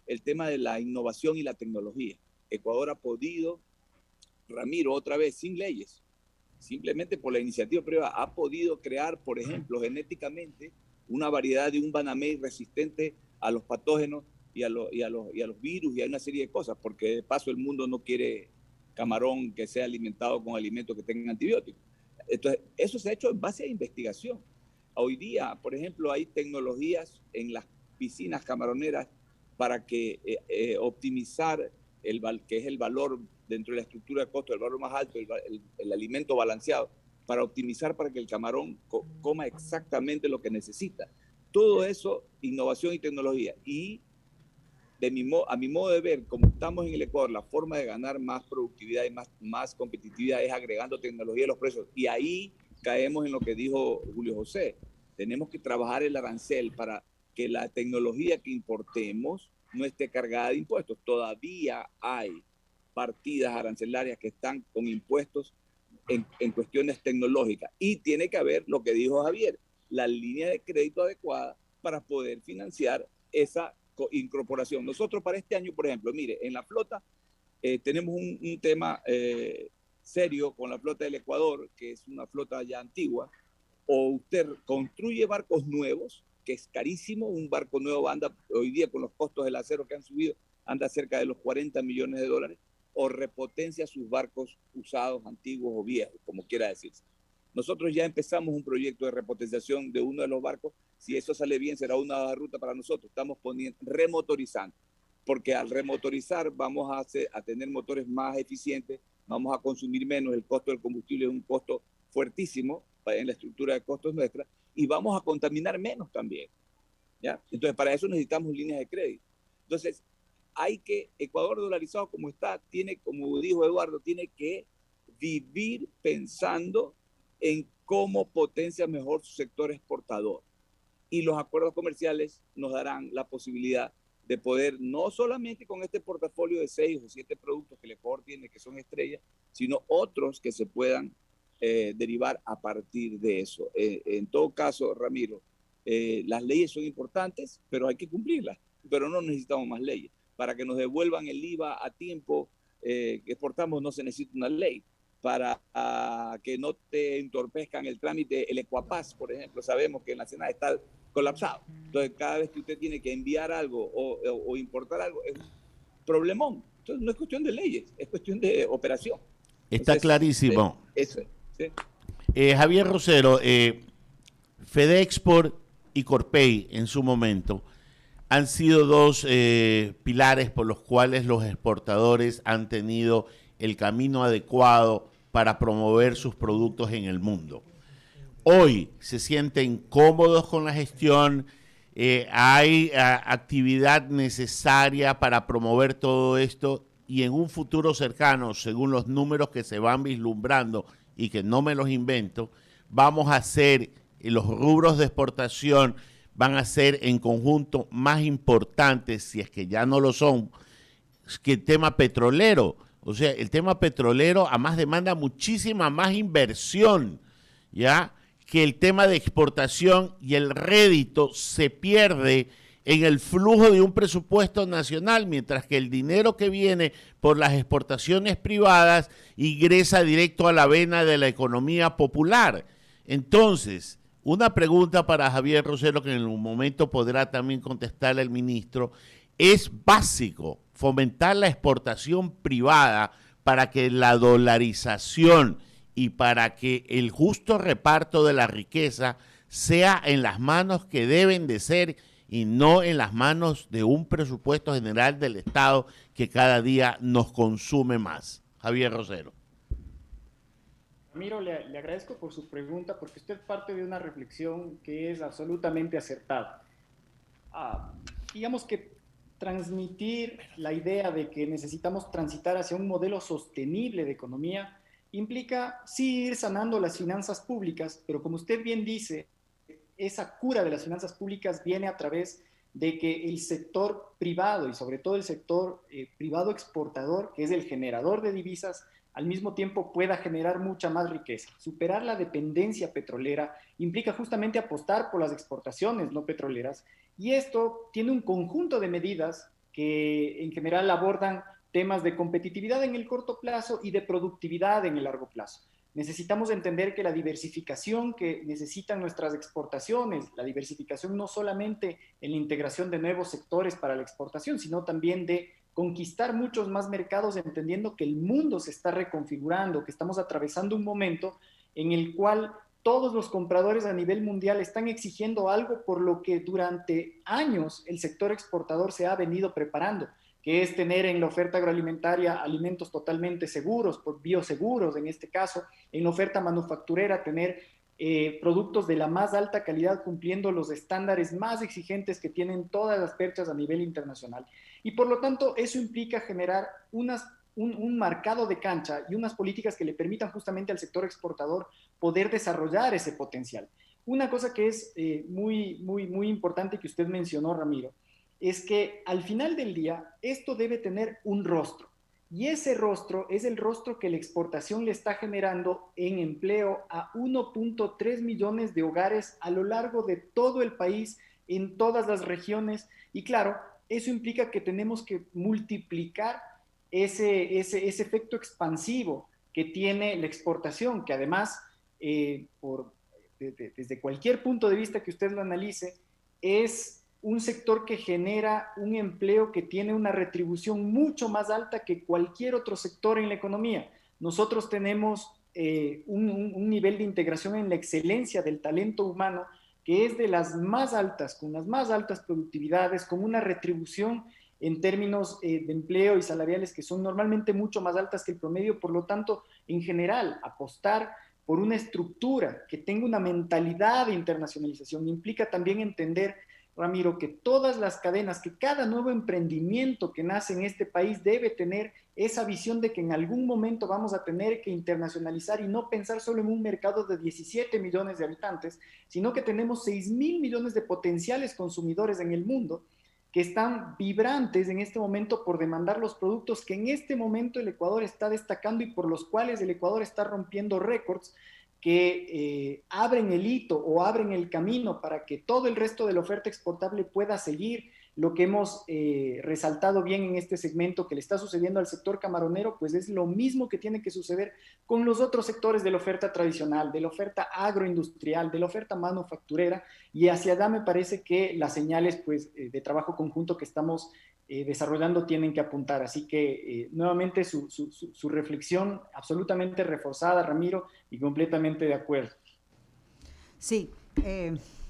el tema de la innovación y la tecnología. Ecuador ha podido, Ramiro, otra vez, sin leyes, simplemente por la iniciativa privada, ha podido crear, por ejemplo, genéticamente, una variedad de un banamey resistente a los patógenos y a los virus y a una serie de cosas, porque de paso el mundo no quiere camarón que sea alimentado con alimentos que tengan antibióticos. Entonces, eso se ha hecho en base a investigación. Hoy día, por ejemplo, hay tecnologías en las piscinas camaroneras para que optimizar que es el valor dentro de la estructura de costo, el valor más alto, el alimento balanceado, para optimizar para que el camarón coma exactamente lo que necesita. Todo eso, innovación y tecnología. Y a mi modo de ver, como estamos en el Ecuador, la forma de ganar más productividad y más competitividad es agregando tecnología a los precios. Y ahí caemos en lo que dijo Julio José. Tenemos que trabajar el arancel para que la tecnología que importemos no esté cargada de impuestos. Todavía hay partidas arancelarias que están con impuestos en cuestiones tecnológicas. Y tiene que haber, lo que dijo Javier, la línea de crédito adecuada para poder financiar esa incorporación. Nosotros para este año, por ejemplo, mire, en la flota tenemos un tema serio con la flota del Ecuador, que es una flota ya antigua. O usted construye barcos nuevos, que es carísimo. Un barco nuevo anda hoy día con los costos del acero que han subido, anda cerca de los 40 millones de dólares, o repotencia sus barcos usados, antiguos o viejos, como quiera decirse. Nosotros ya empezamos un proyecto de repotenciación de uno de los barcos. Si eso sale bien, será una ruta para nosotros. Estamos remotorizando, porque al remotorizar vamos a tener motores más eficientes, vamos a consumir menos, el costo del combustible es un costo fuertísimo en la estructura de costos nuestra, y vamos a contaminar menos también, ¿ya? Entonces, para eso necesitamos líneas de crédito. Entonces, Ecuador dolarizado como está, tiene, como dijo Eduardo, tiene que vivir pensando en cómo potencia mejor su sector exportador. Y los acuerdos comerciales nos darán la posibilidad de poder, no solamente con este portafolio de 6 o 7 productos que el Ecuador tiene, que son estrellas, sino otros que se puedan derivar a partir de eso. En todo caso, Ramiro, las leyes son importantes, pero hay que cumplirlas. Pero no necesitamos más leyes. Para que nos devuelvan el IVA a tiempo que exportamos no se necesita una ley. Para que no te entorpezcan el trámite, el Ecuapaz, por ejemplo, sabemos que en la Senada está colapsado. Entonces, cada vez que usted tiene que enviar algo o importar algo, es un problemón. Entonces, no es cuestión de leyes, es cuestión de operación. Está entonces, clarísimo. Eso es. ¿Sí? Javier Rosero, Fedexport y Corpey en su momento han sido dos pilares por los cuales los exportadores han tenido el camino adecuado para promover sus productos en el mundo. Hoy se sienten cómodos con la gestión, hay actividad necesaria para promover todo esto, y en un futuro cercano, según los números que se van vislumbrando y que no me los invento, vamos a hacer, los rubros de exportación van a ser en conjunto más importantes, si es que ya no lo son, que el tema petrolero. O sea, el tema petrolero además demanda muchísima más inversión, ¿ya? Que el tema de exportación, y el rédito se pierde en el flujo de un presupuesto nacional, mientras que el dinero que viene por las exportaciones privadas ingresa directo a la vena de la economía popular. Entonces, una pregunta para Javier Rosero, que en un momento podrá también contestarle el ministro: es básico fomentar la exportación privada para que la dolarización y para que el justo reparto de la riqueza sea en las manos que deben de ser, y no en las manos de un presupuesto general del Estado que cada día nos consume más. Javier Rosero. Ramiro, le agradezco por su pregunta, porque usted parte de una reflexión que es absolutamente acertada. Digamos que transmitir la idea de que necesitamos transitar hacia un modelo sostenible de economía implica sí ir sanando las finanzas públicas, pero como usted bien dice, esa cura de las finanzas públicas viene a través de que el sector privado y sobre todo el sector privado exportador, que es el generador de divisas, al mismo tiempo pueda generar mucha más riqueza. Superar la dependencia petrolera implica justamente apostar por las exportaciones no petroleras, y esto tiene un conjunto de medidas que en general abordan temas de competitividad en el corto plazo y de productividad en el largo plazo. Necesitamos entender que la diversificación que necesitan nuestras exportaciones, la diversificación no solamente en la integración de nuevos sectores para la exportación, sino también de conquistar muchos más mercados, entendiendo que el mundo se está reconfigurando, que estamos atravesando un momento en el cual todos los compradores a nivel mundial están exigiendo algo por lo que durante años el sector exportador se ha venido preparando, que es tener en la oferta agroalimentaria alimentos totalmente seguros, bioseguros en este caso, en la oferta manufacturera tener productos de la más alta calidad cumpliendo los estándares más exigentes que tienen todas las perchas a nivel internacional. Y por lo tanto eso implica generar un marcado de cancha y unas políticas que le permitan justamente al sector exportador poder desarrollar ese potencial. Una cosa que es muy importante que usted mencionó, Ramiro, es que al final del día esto debe tener un rostro. Y ese rostro es el rostro que la exportación le está generando en empleo a 1.3 millones de hogares a lo largo de todo el país, en todas las regiones. Y claro, eso implica que tenemos que multiplicar ese efecto expansivo que tiene la exportación, que además, desde cualquier punto de vista que usted lo analice, es un sector que genera un empleo que tiene una retribución mucho más alta que cualquier otro sector en la economía. Nosotros tenemos un nivel de integración en la excelencia del talento humano que es de las más altas, con las más altas productividades, con una retribución en términos de empleo y salariales que son normalmente mucho más altas que el promedio. Por lo tanto, en general, apostar por una estructura que tenga una mentalidad de internacionalización implica también entender, Ramiro, que todas las cadenas, que cada nuevo emprendimiento que nace en este país debe tener esa visión de que en algún momento vamos a tener que internacionalizar y no pensar solo en un mercado de 17 millones de habitantes, sino que tenemos 6.000 millones de potenciales consumidores en el mundo que están vibrantes en este momento por demandar los productos que en este momento el Ecuador está destacando y por los cuales el Ecuador está rompiendo récords que abren el hito o abren el camino para que todo el resto de la oferta exportable pueda seguir. Lo que hemos resaltado bien en este segmento que le está sucediendo al sector camaronero, pues es lo mismo que tiene que suceder con los otros sectores de la oferta tradicional, de la oferta agroindustrial, de la oferta manufacturera, y hacia allá me parece que las señales pues, de trabajo conjunto que estamos desarrollando tienen que apuntar. Así que nuevamente su reflexión absolutamente reforzada, Ramiro, y completamente de acuerdo. Sí.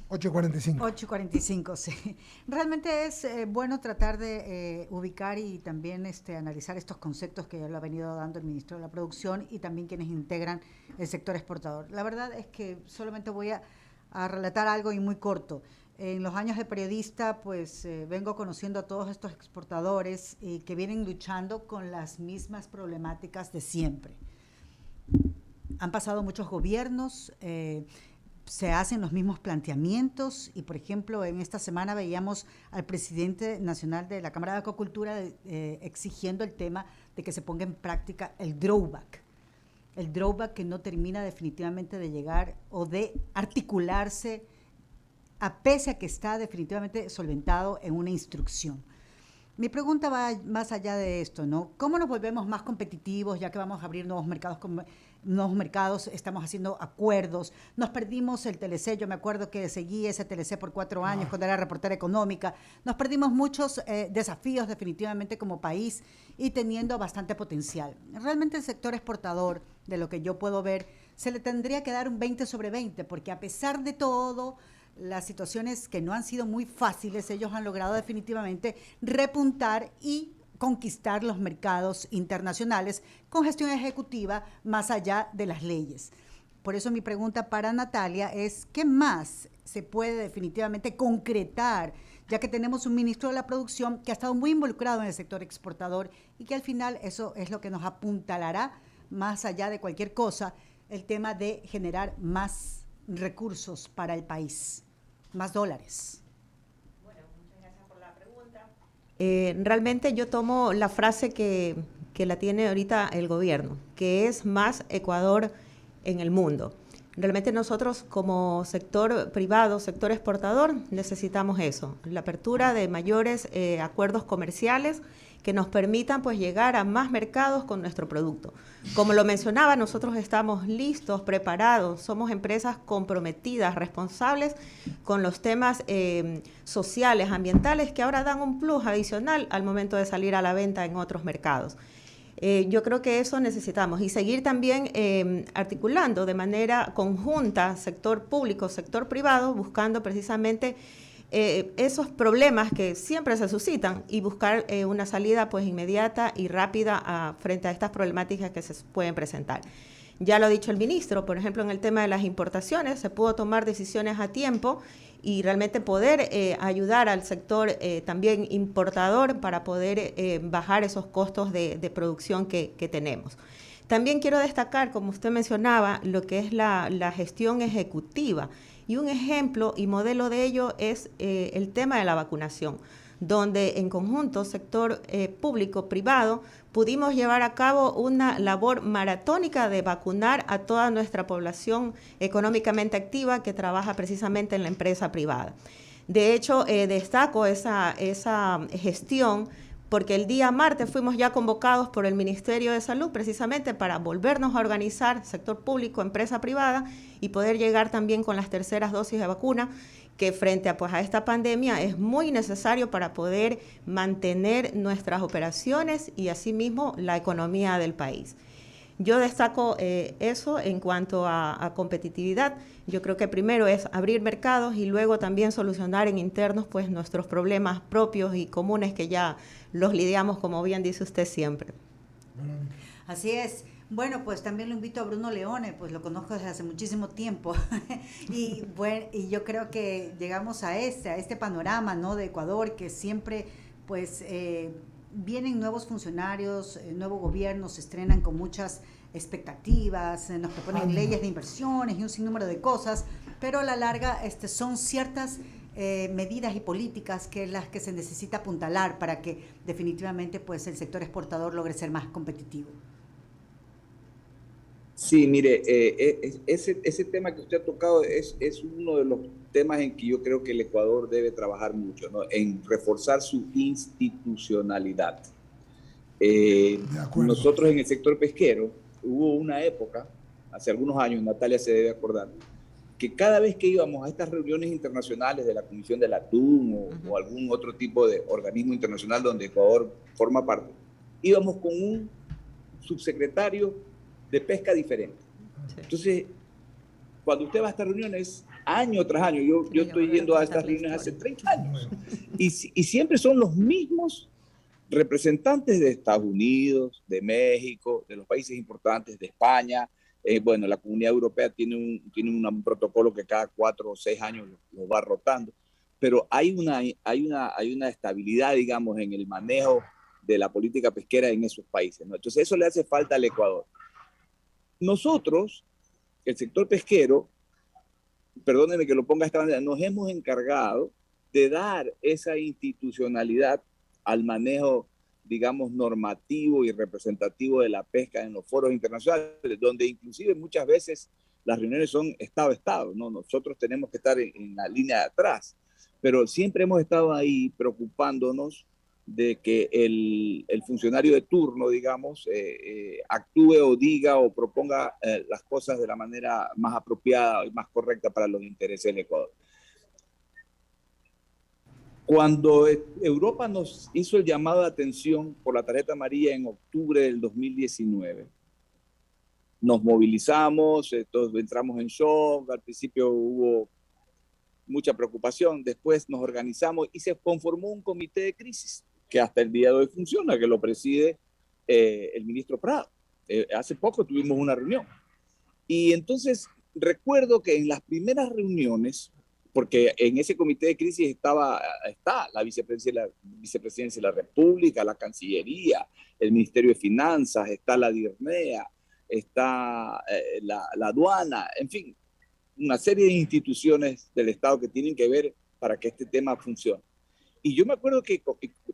8:45. 8:45, sí. Realmente es bueno tratar de ubicar y también analizar estos conceptos que ya lo ha venido dando el ministro de la Producción y también quienes integran el sector exportador. La verdad es que solamente voy a relatar algo y muy corto. En los años de periodista, pues vengo conociendo a todos estos exportadores que vienen luchando con las mismas problemáticas de siempre. Han pasado muchos gobiernos, se hacen los mismos planteamientos y, por ejemplo, en esta semana veíamos al presidente nacional de la Cámara de Acuacultura exigiendo el tema de que se ponga en práctica el drawback que no termina definitivamente de llegar o de articularse a pese a que está definitivamente solventado en una instrucción. Mi pregunta va más allá de esto, ¿no? ¿Cómo nos volvemos más competitivos ya que vamos a abrir nuevos mercados, estamos haciendo acuerdos? Nos perdimos el TLC, yo me acuerdo que seguí ese TLC por 4 años cuando era reportera económica. Nos perdimos muchos desafíos definitivamente como país y teniendo bastante potencial. Realmente el sector exportador, de lo que yo puedo ver, se le tendría que dar un 20/20, porque a pesar de todo, las situaciones que no han sido muy fáciles, ellos han logrado definitivamente repuntar y conquistar los mercados internacionales con gestión ejecutiva más allá de las leyes. Por eso mi pregunta para Natalia es, ¿qué más se puede definitivamente concretar, ya que tenemos un ministro de la producción que ha estado muy involucrado en el sector exportador y que al final eso es lo que nos apuntalará, más allá de cualquier cosa, el tema de generar más recursos para el país, más dólares? Bueno, muchas gracias por la pregunta. Realmente yo tomo la frase que la tiene ahorita el gobierno, que es más Ecuador en el mundo. Realmente nosotros como sector privado, sector exportador, necesitamos eso, la apertura de mayores acuerdos comerciales que nos permitan pues llegar a más mercados con nuestro producto. Como lo mencionaba, nosotros estamos listos, preparados, somos empresas comprometidas, responsables con los temas sociales, ambientales, que ahora dan un plus adicional al momento de salir a la venta en otros mercados. Yo creo que eso necesitamos y seguir también articulando de manera conjunta sector público, sector privado, buscando precisamente esos problemas que siempre se suscitan y buscar una salida pues inmediata y rápida frente a estas problemáticas que se pueden presentar. Ya lo ha dicho el ministro, por ejemplo, en el tema de las importaciones, se pudo tomar decisiones a tiempo y realmente poder ayudar al sector también importador para poder bajar esos costos de producción que tenemos. También quiero destacar, como usted mencionaba, lo que es la gestión ejecutiva. Y un ejemplo y modelo de ello es el tema de la vacunación, donde en conjunto, sector público, privado, pudimos llevar a cabo una labor maratónica de vacunar a toda nuestra población económicamente activa que trabaja precisamente en la empresa privada. De hecho, destaco esa gestión porque el día martes fuimos ya convocados por el Ministerio de Salud precisamente para volvernos a organizar, sector público, empresa privada, y poder llegar también con las terceras dosis de vacuna, que frente a esta pandemia es muy necesario para poder mantener nuestras operaciones y asimismo la economía del país. Yo destaco eso en cuanto a competitividad. Yo creo que primero es abrir mercados y luego también solucionar en internos pues nuestros problemas propios y comunes que ya los lidiamos, como bien dice usted, siempre. Así es. Bueno, pues también lo invito a Bruno Leone, pues lo conozco desde hace muchísimo tiempo y yo creo que llegamos a este panorama, ¿no?, de Ecuador, que siempre pues vienen nuevos funcionarios, nuevo gobierno, se estrenan con muchas expectativas, nos proponen leyes de inversiones y un sinnúmero de cosas, pero a la larga son ciertas medidas y políticas que las que se necesita apuntalar para que definitivamente pues el sector exportador logre ser más competitivo. Sí, mire, ese tema que usted ha tocado es uno de los temas en que yo creo que el Ecuador debe trabajar mucho, ¿no?, en reforzar su institucionalidad. Nosotros en el sector pesquero hubo una época, hace algunos años, Natalia se debe acordar, que cada vez que íbamos a estas reuniones internacionales de la Comisión del Atún o algún otro tipo de organismo internacional donde Ecuador forma parte, íbamos con un subsecretario de pesca diferente. Entonces, cuando usted va a estas reuniones, año tras año, yo estoy yendo a estas reuniones hace 30 años, y siempre son los mismos representantes de Estados Unidos, de México, de los países importantes, de España. Bueno, la Comunidad Europea tiene un protocolo que cada 4 o 6 años lo va rotando, pero hay una estabilidad, digamos, en el manejo de la política pesquera en esos países, ¿no? Entonces eso le hace falta al Ecuador. Nosotros, el sector pesquero, perdónenme que lo ponga de esta manera, nos hemos encargado de dar esa institucionalidad al manejo, digamos, normativo y representativo de la pesca en los foros internacionales, donde inclusive muchas veces las reuniones son Estado a Estado, ¿no? Nosotros tenemos que estar en la línea de atrás, pero siempre hemos estado ahí preocupándonos de que el funcionario de turno, digamos, actúe o diga o proponga las cosas de la manera más apropiada y más correcta para los intereses del Ecuador. Cuando Europa nos hizo el llamado de atención por la tarjeta amarilla en octubre del 2019, nos movilizamos, todos entramos en shock, al principio hubo mucha preocupación, después nos organizamos y se conformó un comité de crisis. que hasta el día de hoy funciona, que lo preside el ministro Prado. Hace poco tuvimos una reunión. Y entonces recuerdo que en las primeras reuniones, porque en ese comité de crisis está la vicepresidencia de la República, la Cancillería, el Ministerio de Finanzas, está la DIRNEA, está la aduana, en fin, una serie de instituciones del Estado que tienen que ver para que este tema funcione. Y yo me acuerdo que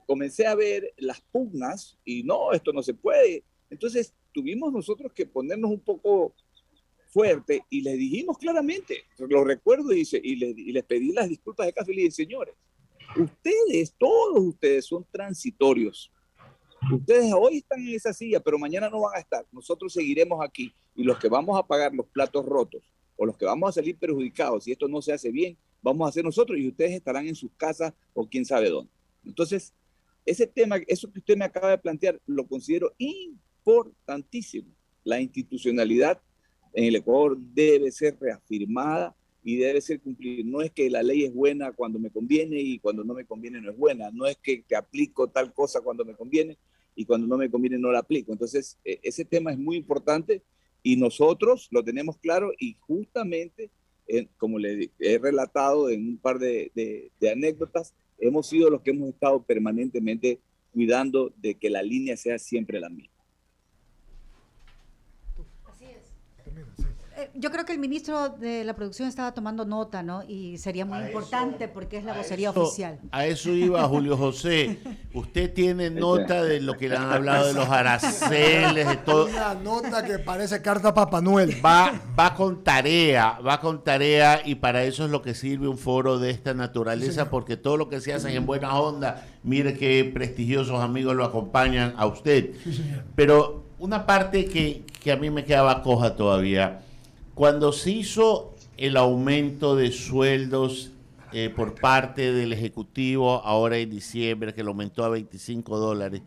comencé a ver las pugnas y no, esto no se puede. Entonces tuvimos nosotros que ponernos un poco fuerte y les dijimos claramente, lo recuerdo y les pedí las disculpas de café y les dije, señores, todos ustedes son transitorios. Ustedes hoy están en esa silla, pero mañana no van a estar. Nosotros seguiremos aquí y los que vamos a pagar los platos rotos o los que vamos a salir perjudicados si esto no se hace bien, vamos a hacer nosotros y ustedes estarán en sus casas o quién sabe dónde. Entonces, ese tema, eso que usted me acaba de plantear, lo considero importantísimo. La institucionalidad en el Ecuador debe ser reafirmada y debe ser cumplida. No es que la ley es buena cuando me conviene y cuando no me conviene no es buena. No es que aplico tal cosa cuando me conviene y cuando no me conviene no la aplico. Entonces, ese tema es muy importante y nosotros lo tenemos claro y justamente, como le he relatado en un par de anécdotas, hemos sido los que hemos estado permanentemente cuidando de que la línea sea siempre la misma. Yo creo que el ministro de la Producción estaba tomando nota, ¿no? Y sería muy importante porque es la vocería oficial. A eso iba Julio José. Usted tiene nota de lo que le han hablado de los aranceles, de todo. Una nota que parece carta Papá Noel. Va con tarea y para eso es lo que sirve un foro de esta naturaleza, porque todo lo que se hace en buena onda, mire qué prestigiosos amigos lo acompañan a usted. Pero una parte que a mí me quedaba coja todavía. Cuando se hizo el aumento de sueldos por parte del Ejecutivo, ahora en diciembre, que lo aumentó a $25,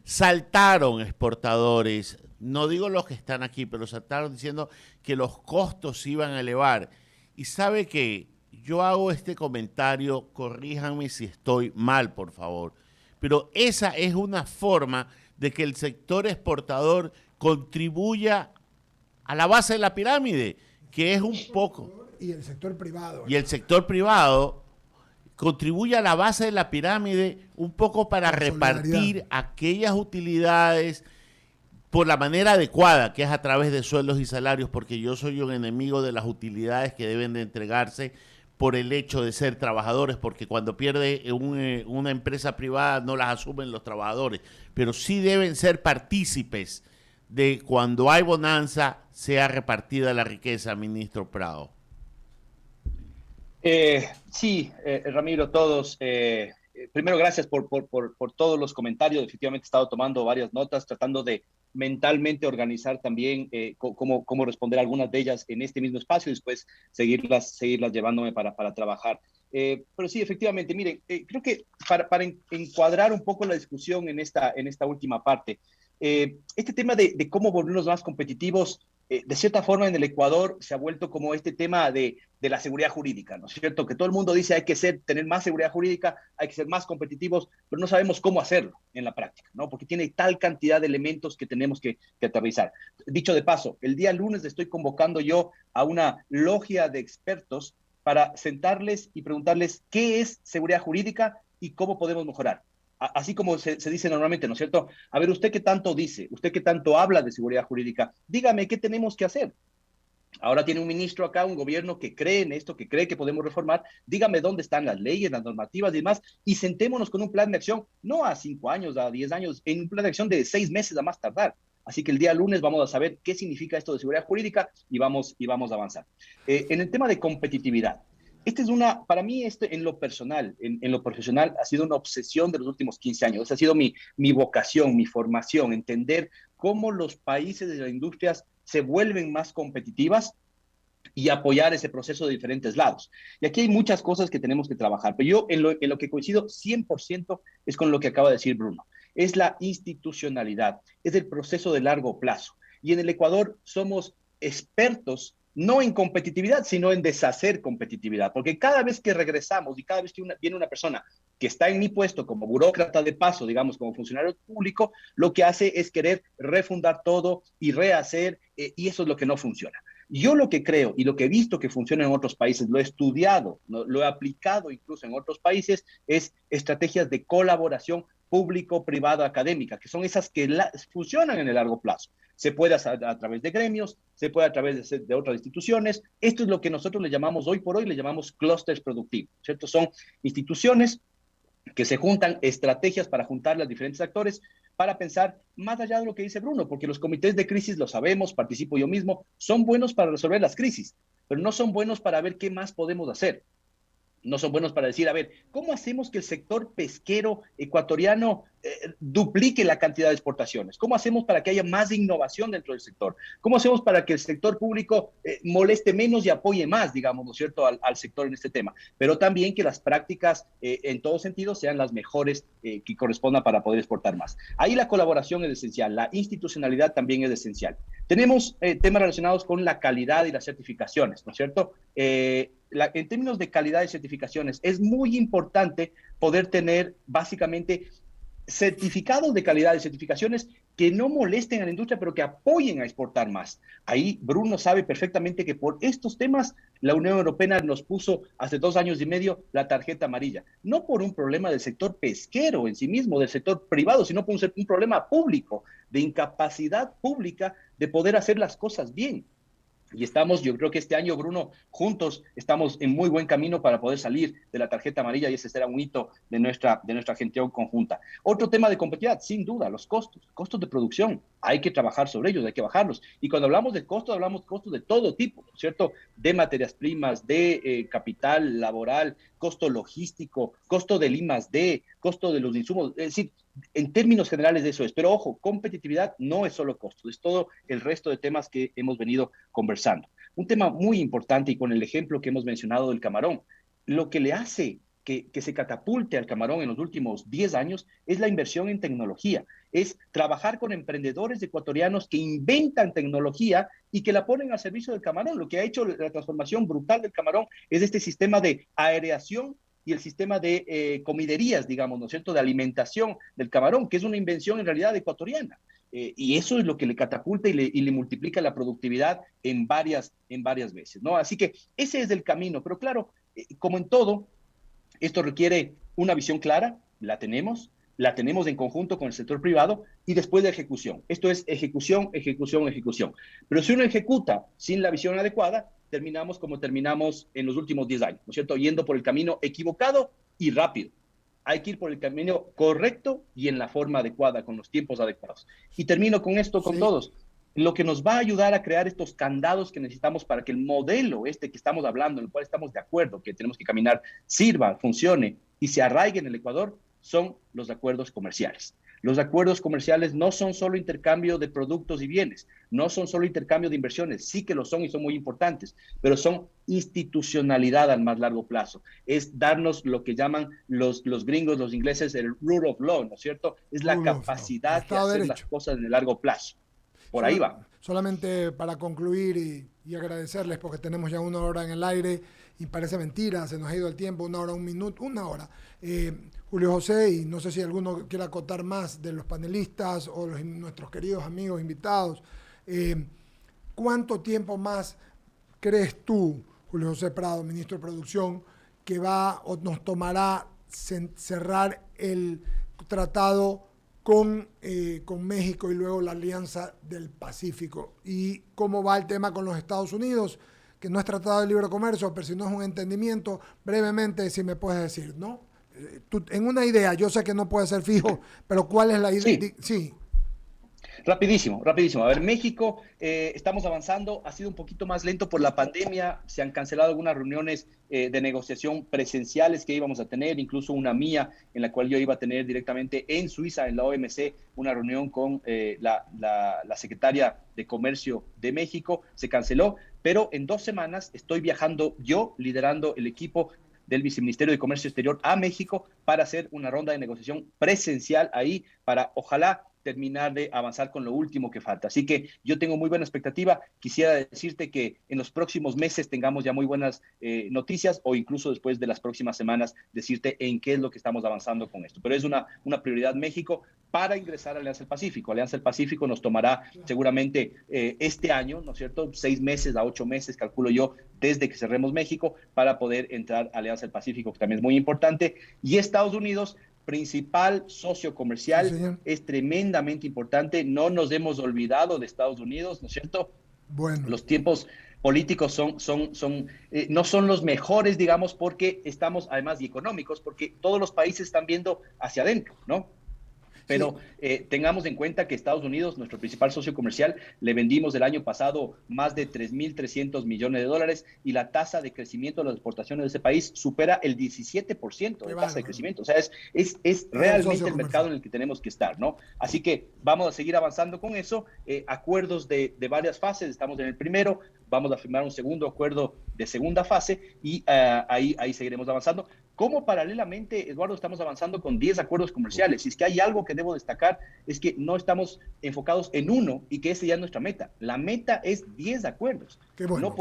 saltaron exportadores, no digo los que están aquí, pero saltaron diciendo que los costos se iban a elevar. Y sabe que yo hago este comentario, corríjanme si estoy mal, por favor, pero esa es una forma de que el sector exportador contribuya a la base de la pirámide, que es un poco... Y el sector privado. Y el sector privado contribuye a la base de la pirámide un poco para repartir aquellas utilidades por la manera adecuada, que es a través de sueldos y salarios, porque yo soy un enemigo de las utilidades que deben de entregarse por el hecho de ser trabajadores, porque cuando pierde una empresa privada no las asumen los trabajadores, pero sí deben ser partícipes de cuando hay bonanza sea repartida la riqueza, ministro Prado. Sí, Ramiro, todos. Primero, gracias por todos los comentarios. Efectivamente, he estado tomando varias notas, tratando de mentalmente organizar también cómo responder a algunas de ellas en este mismo espacio y después seguirlas llevándome para trabajar. Pero sí, efectivamente, miren, creo que para encuadrar un poco la discusión en esta última parte, este tema de cómo volvernos más competitivos, de cierta forma en el Ecuador se ha vuelto como este tema de la seguridad jurídica, ¿no es cierto? Que todo el mundo dice hay que tener más seguridad jurídica, hay que ser más competitivos, pero no sabemos cómo hacerlo en la práctica, ¿no? Porque tiene tal cantidad de elementos que tenemos que aterrizar. Dicho de paso, el día lunes estoy convocando yo a una logia de expertos para sentarles y preguntarles qué es seguridad jurídica y cómo podemos mejorar. Así como se dice normalmente, ¿no es cierto? A ver, ¿usted qué tanto dice? ¿Usted qué tanto habla de seguridad jurídica? Dígame, ¿qué tenemos que hacer? Ahora tiene un ministro acá, un gobierno que cree en esto, que cree que podemos reformar. Dígame dónde están las leyes, las normativas y demás, y sentémonos con un plan de acción, no a 5 años, a 10 años, en un plan de acción de 6 meses a más tardar. Así que el día lunes vamos a saber qué significa esto de seguridad jurídica y vamos a avanzar. En el tema de competitividad, para mí en lo personal, en lo profesional, ha sido una obsesión de los últimos 15 años. Esa ha sido mi vocación, mi formación, entender cómo los países de las industrias se vuelven más competitivas y apoyar ese proceso de diferentes lados. Y aquí hay muchas cosas que tenemos que trabajar, pero yo en lo que coincido 100% es con lo que acaba de decir Bruno. Es la institucionalidad, es el proceso de largo plazo. Y en el Ecuador somos expertos no en competitividad, sino en deshacer competitividad, porque cada vez que regresamos y cada vez que viene una persona que está en mi puesto como burócrata de paso, digamos, como funcionario público, lo que hace es querer refundar todo y rehacer, y eso es lo que no funciona. Yo lo que creo y lo que he visto que funciona en otros países, lo he estudiado, lo he aplicado incluso en otros países, es estrategias de colaboración público-privado-académica, que son esas que funcionan en el largo plazo. Se puede hacer a través de gremios, se puede a través de otras instituciones. Esto es lo que nosotros le llamamos, hoy por hoy, le llamamos clústeres productivos, ¿cierto? Son instituciones que se juntan, estrategias para juntar los diferentes actores para pensar más allá de lo que dice Bruno, porque los comités de crisis, lo sabemos, participo yo mismo, son buenos para resolver las crisis, pero no son buenos para ver qué más podemos hacer. No son buenos para decir, a ver, ¿cómo hacemos que el sector pesquero ecuatoriano duplique la cantidad de exportaciones? ¿Cómo hacemos para que haya más innovación dentro del sector? ¿Cómo hacemos para que el sector público moleste menos y apoye más, digamos, ¿no es cierto?, al sector en este tema? Pero también que las prácticas en todo sentido sean las mejores que correspondan para poder exportar más. Ahí la colaboración es esencial, la institucionalidad también es esencial. Tenemos temas relacionados con la calidad y las certificaciones, ¿no es cierto? En términos de calidad de certificaciones, es muy importante poder tener básicamente certificados de calidad de certificaciones que no molesten a la industria, pero que apoyen a exportar más. Ahí Bruno sabe perfectamente que por estos temas la Unión Europea nos puso hace 2 años y medio la tarjeta amarilla. No por un problema del sector pesquero en sí mismo, del sector privado, sino por un problema público, de incapacidad pública de poder hacer las cosas bien. Y estamos, yo creo que este año, Bruno, juntos estamos en muy buen camino para poder salir de la tarjeta amarilla y ese será un hito de nuestra gestión conjunta. Otro tema de competitividad, sin duda, los costos de producción. Hay que trabajar sobre ellos, hay que bajarlos. Y cuando hablamos de costos, hablamos de costos de todo tipo, ¿no es cierto? De materias primas, de capital laboral, costo logístico, costo del I+D, costo de los insumos. Es decir, en términos generales de eso es. Pero ojo, competitividad no es solo costo, es todo el resto de temas que hemos venido conversando. Un tema muy importante y con el ejemplo que hemos mencionado del camarón, lo que le hace que se catapulte al camarón en los últimos 10 años es la inversión en tecnología, es trabajar con emprendedores ecuatorianos que inventan tecnología y que la ponen al servicio del camarón. Lo que ha hecho la transformación brutal del camarón es este sistema de aereación y el sistema de comiderías, digamos, ¿no es cierto?, de alimentación del camarón, que es una invención en realidad ecuatoriana. Y eso es lo que le catapulta y le multiplica la productividad en varias veces, ¿no? Así que ese es el camino. Pero claro, como en todo, esto requiere una visión clara, la tenemos en conjunto con el sector privado y después de ejecución. Esto es ejecución, ejecución, ejecución. Pero si uno ejecuta sin la visión adecuada, terminamos como terminamos en los últimos 10 años, ¿no es cierto? Yendo por el camino equivocado y rápido. Hay que ir por el camino correcto y en la forma adecuada, con los tiempos adecuados. Y termino con esto, con todos. Lo que nos va a ayudar a crear estos candados que necesitamos para que el modelo que estamos hablando, en el cual estamos de acuerdo, que tenemos que caminar, sirva, funcione y se arraigue en el Ecuador, son los acuerdos comerciales. Los acuerdos comerciales no son solo intercambio de productos y bienes, no son solo intercambio de inversiones, sí que lo son y son muy importantes, pero son institucionalidad al más largo plazo. Es darnos lo que llaman los gringos, los ingleses, el rule of law, ¿no es cierto? Es la capacidad de hacer las cosas en el largo plazo. Por ahí va. Solamente para concluir y agradecerles porque tenemos ya 1 hora en el aire y parece mentira, se nos ha ido el tiempo, 1 hora, 1 minuto, 1 hora. Julio José, y no sé si alguno quiere acotar más de los panelistas o nuestros queridos amigos invitados, ¿cuánto tiempo más crees tú, Julio José Prado, ministro de Producción, que nos tomará cerrar el tratado con México y luego la Alianza del Pacífico? ¿Y cómo va el tema con los Estados Unidos? Que no es tratado de libre comercio, pero si no es un entendimiento, brevemente, si me puedes decir, ¿no? Tú, en una idea, yo sé que no puede ser fijo, pero ¿cuál es la idea? Sí. Rapidísimo. A ver, México, estamos avanzando, ha sido un poquito más lento por la pandemia, se han cancelado algunas reuniones de negociación presenciales que íbamos a tener, incluso una mía en la cual yo iba a tener directamente en Suiza, en la OMC, una reunión con la secretaria de Comercio de México, se canceló, pero en 2 semanas estoy viajando yo, liderando el equipo del Viceministerio de Comercio Exterior a México para hacer una ronda de negociación presencial ahí, para ojalá terminar de avanzar con lo último que falta. Así que yo tengo muy buena expectativa. Quisiera decirte que en los próximos meses tengamos ya muy buenas noticias, o incluso después de las próximas semanas decirte en qué es lo que estamos avanzando con esto. Pero es una prioridad México para ingresar a Alianza del Pacífico. Alianza del Pacífico nos tomará seguramente este año, ¿no es cierto?, 6 meses a 8 meses, calculo yo, desde que cerremos México, para poder entrar a Alianza del Pacífico, que también es muy importante. Y Estados Unidos, principal socio comercial, sí, es tremendamente importante. No nos hemos olvidado de Estados Unidos, ¿no es cierto? Bueno. Los tiempos políticos no son los mejores, digamos, porque estamos, además, y económicos, porque todos los países están viendo hacia adentro, ¿no? Pero tengamos en cuenta que Estados Unidos, nuestro principal socio comercial, le vendimos el año pasado más de 3.300 millones de dólares, y la tasa de crecimiento de las exportaciones de ese país supera el 17% de tasa de crecimiento. O sea, es realmente el mercado en el que tenemos que estar, ¿no? Así que vamos a seguir avanzando con eso. Acuerdos de varias fases, estamos en el primero, vamos a firmar un segundo acuerdo de segunda fase, y ahí seguiremos avanzando. Como paralelamente, Eduardo, estamos avanzando con 10 acuerdos comerciales. Y es que hay algo que debo destacar, es que no estamos enfocados en uno y que ese ya es nuestra meta. La meta es 10 acuerdos. Bueno.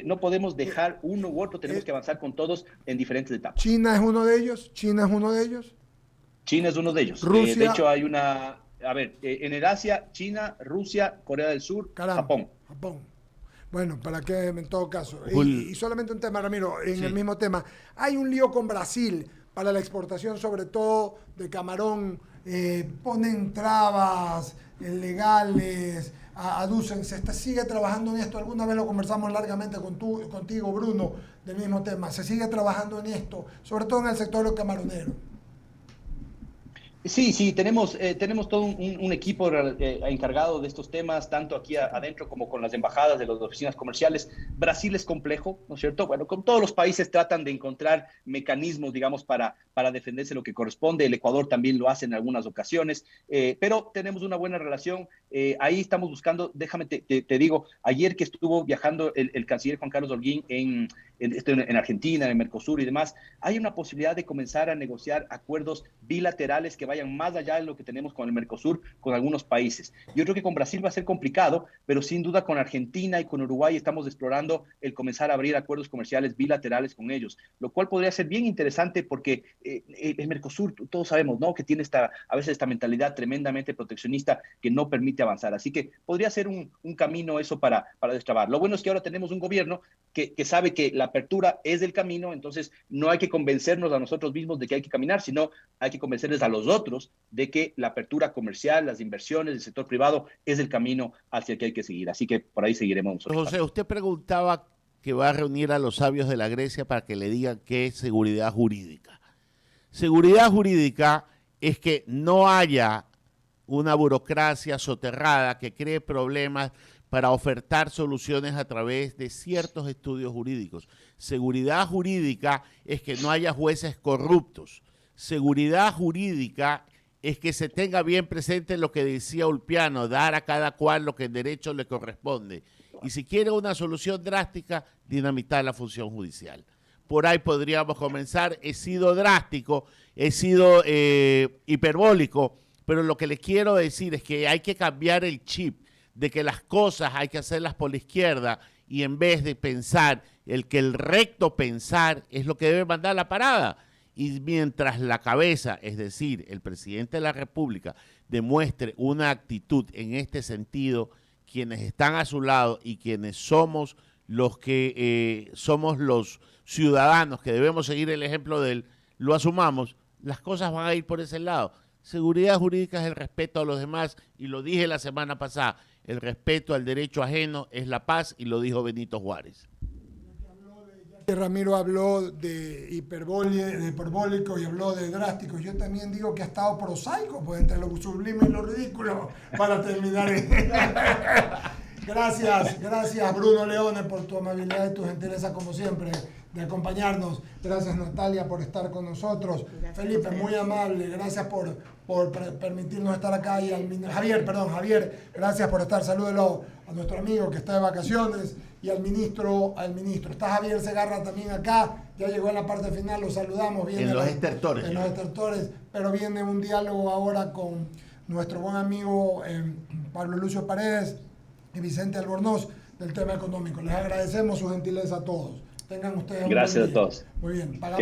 No podemos dejar uno u otro, tenemos que avanzar con todos en diferentes etapas. ¿China es uno de ellos? ¿China es uno de ellos? China es uno de ellos. Rusia. De hecho, hay una... A ver, en el Asia, China, Rusia, Corea del Sur, Japón. Bueno, ¿para qué en todo caso? Y solamente un tema, Ramiro, en el mismo tema. Hay un lío con Brasil para la exportación, sobre todo de camarón. Ponen trabas legales, aducen. ¿Se sigue trabajando en esto? Alguna vez lo conversamos largamente contigo, Bruno, del mismo tema. ¿Se sigue trabajando en esto? Sobre todo en el sector camaronero. Sí, tenemos todo un equipo encargado de estos temas, tanto aquí adentro como con las embajadas de las oficinas comerciales. Brasil es complejo, ¿no es cierto? Bueno, con todos los países tratan de encontrar mecanismos, digamos, para defenderse lo que corresponde. El Ecuador también lo hace en algunas ocasiones, pero tenemos una buena relación. Ahí estamos buscando, déjame te digo, ayer que estuvo viajando el canciller Juan Carlos Holguín en Argentina, en Mercosur y demás, hay una posibilidad de comenzar a negociar acuerdos bilaterales que vayan más allá de lo que tenemos con el Mercosur, con algunos países. Yo creo que con Brasil va a ser complicado, pero sin duda con Argentina y con Uruguay estamos explorando el comenzar a abrir acuerdos comerciales bilaterales con ellos, lo cual podría ser bien interesante porque el Mercosur, todos sabemos, ¿no?, que tiene a veces esta mentalidad tremendamente proteccionista que no permite avanzar. Así que podría ser un camino eso para destrabar. Lo bueno es que ahora tenemos un gobierno que sabe que la apertura es el camino, entonces no hay que convencernos a nosotros mismos de que hay que caminar, sino hay que convencerles a los otros de que la apertura comercial, las inversiones del sector privado es el camino hacia el que hay que seguir. Así que por ahí seguiremos nosotros. José, usted preguntaba que va a reunir a los sabios de la Grecia para que le digan qué es seguridad jurídica. Seguridad jurídica es que no haya una burocracia soterrada que cree problemas para ofertar soluciones a través de ciertos estudios jurídicos. Seguridad jurídica es que no haya jueces corruptos. Seguridad jurídica es que se tenga bien presente lo que decía Ulpiano, dar a cada cual lo que en derecho le corresponde. Y si quiere una solución drástica, dinamitar la función judicial. Por ahí podríamos comenzar. He sido drástico, he sido hiperbólico, pero lo que les quiero decir es que hay que cambiar el chip de que las cosas hay que hacerlas por la izquierda, y en vez de pensar que el recto pensar es lo que debe mandar la parada. Y mientras la cabeza, es decir, el presidente de la República, demuestre una actitud en este sentido, quienes están a su lado y quienes somos los que somos los ciudadanos que debemos seguir el ejemplo de él, lo asumamos, las cosas van a ir por ese lado. Seguridad jurídica es el respeto a los demás, y lo dije la semana pasada, el respeto al derecho ajeno es la paz, y lo dijo Benito Juárez. Ramiro habló de hiperbólico y habló de drástico. Yo también digo que ha estado prosaico, pues entre lo sublime y lo ridículo, para terminar. Gracias Bruno Leone por tu amabilidad y tu gentileza como siempre de acompañarnos. Gracias Natalia por estar con nosotros. Gracias, Felipe, muy amable. Gracias por permitirnos estar acá. Y Javier, gracias por estar. Salúdelo a nuestro amigo que está de vacaciones y al ministro. Está Javier Segarra también acá. Ya llegó en la parte final, lo saludamos. En los estertores. Pero viene un diálogo ahora con nuestro buen amigo Pablo Lucio Paredes y Vicente Albornoz del tema económico. Les agradecemos su gentileza a todos. Tengan ustedes un Gracias buen día. a todos. Muy bien. Pagamos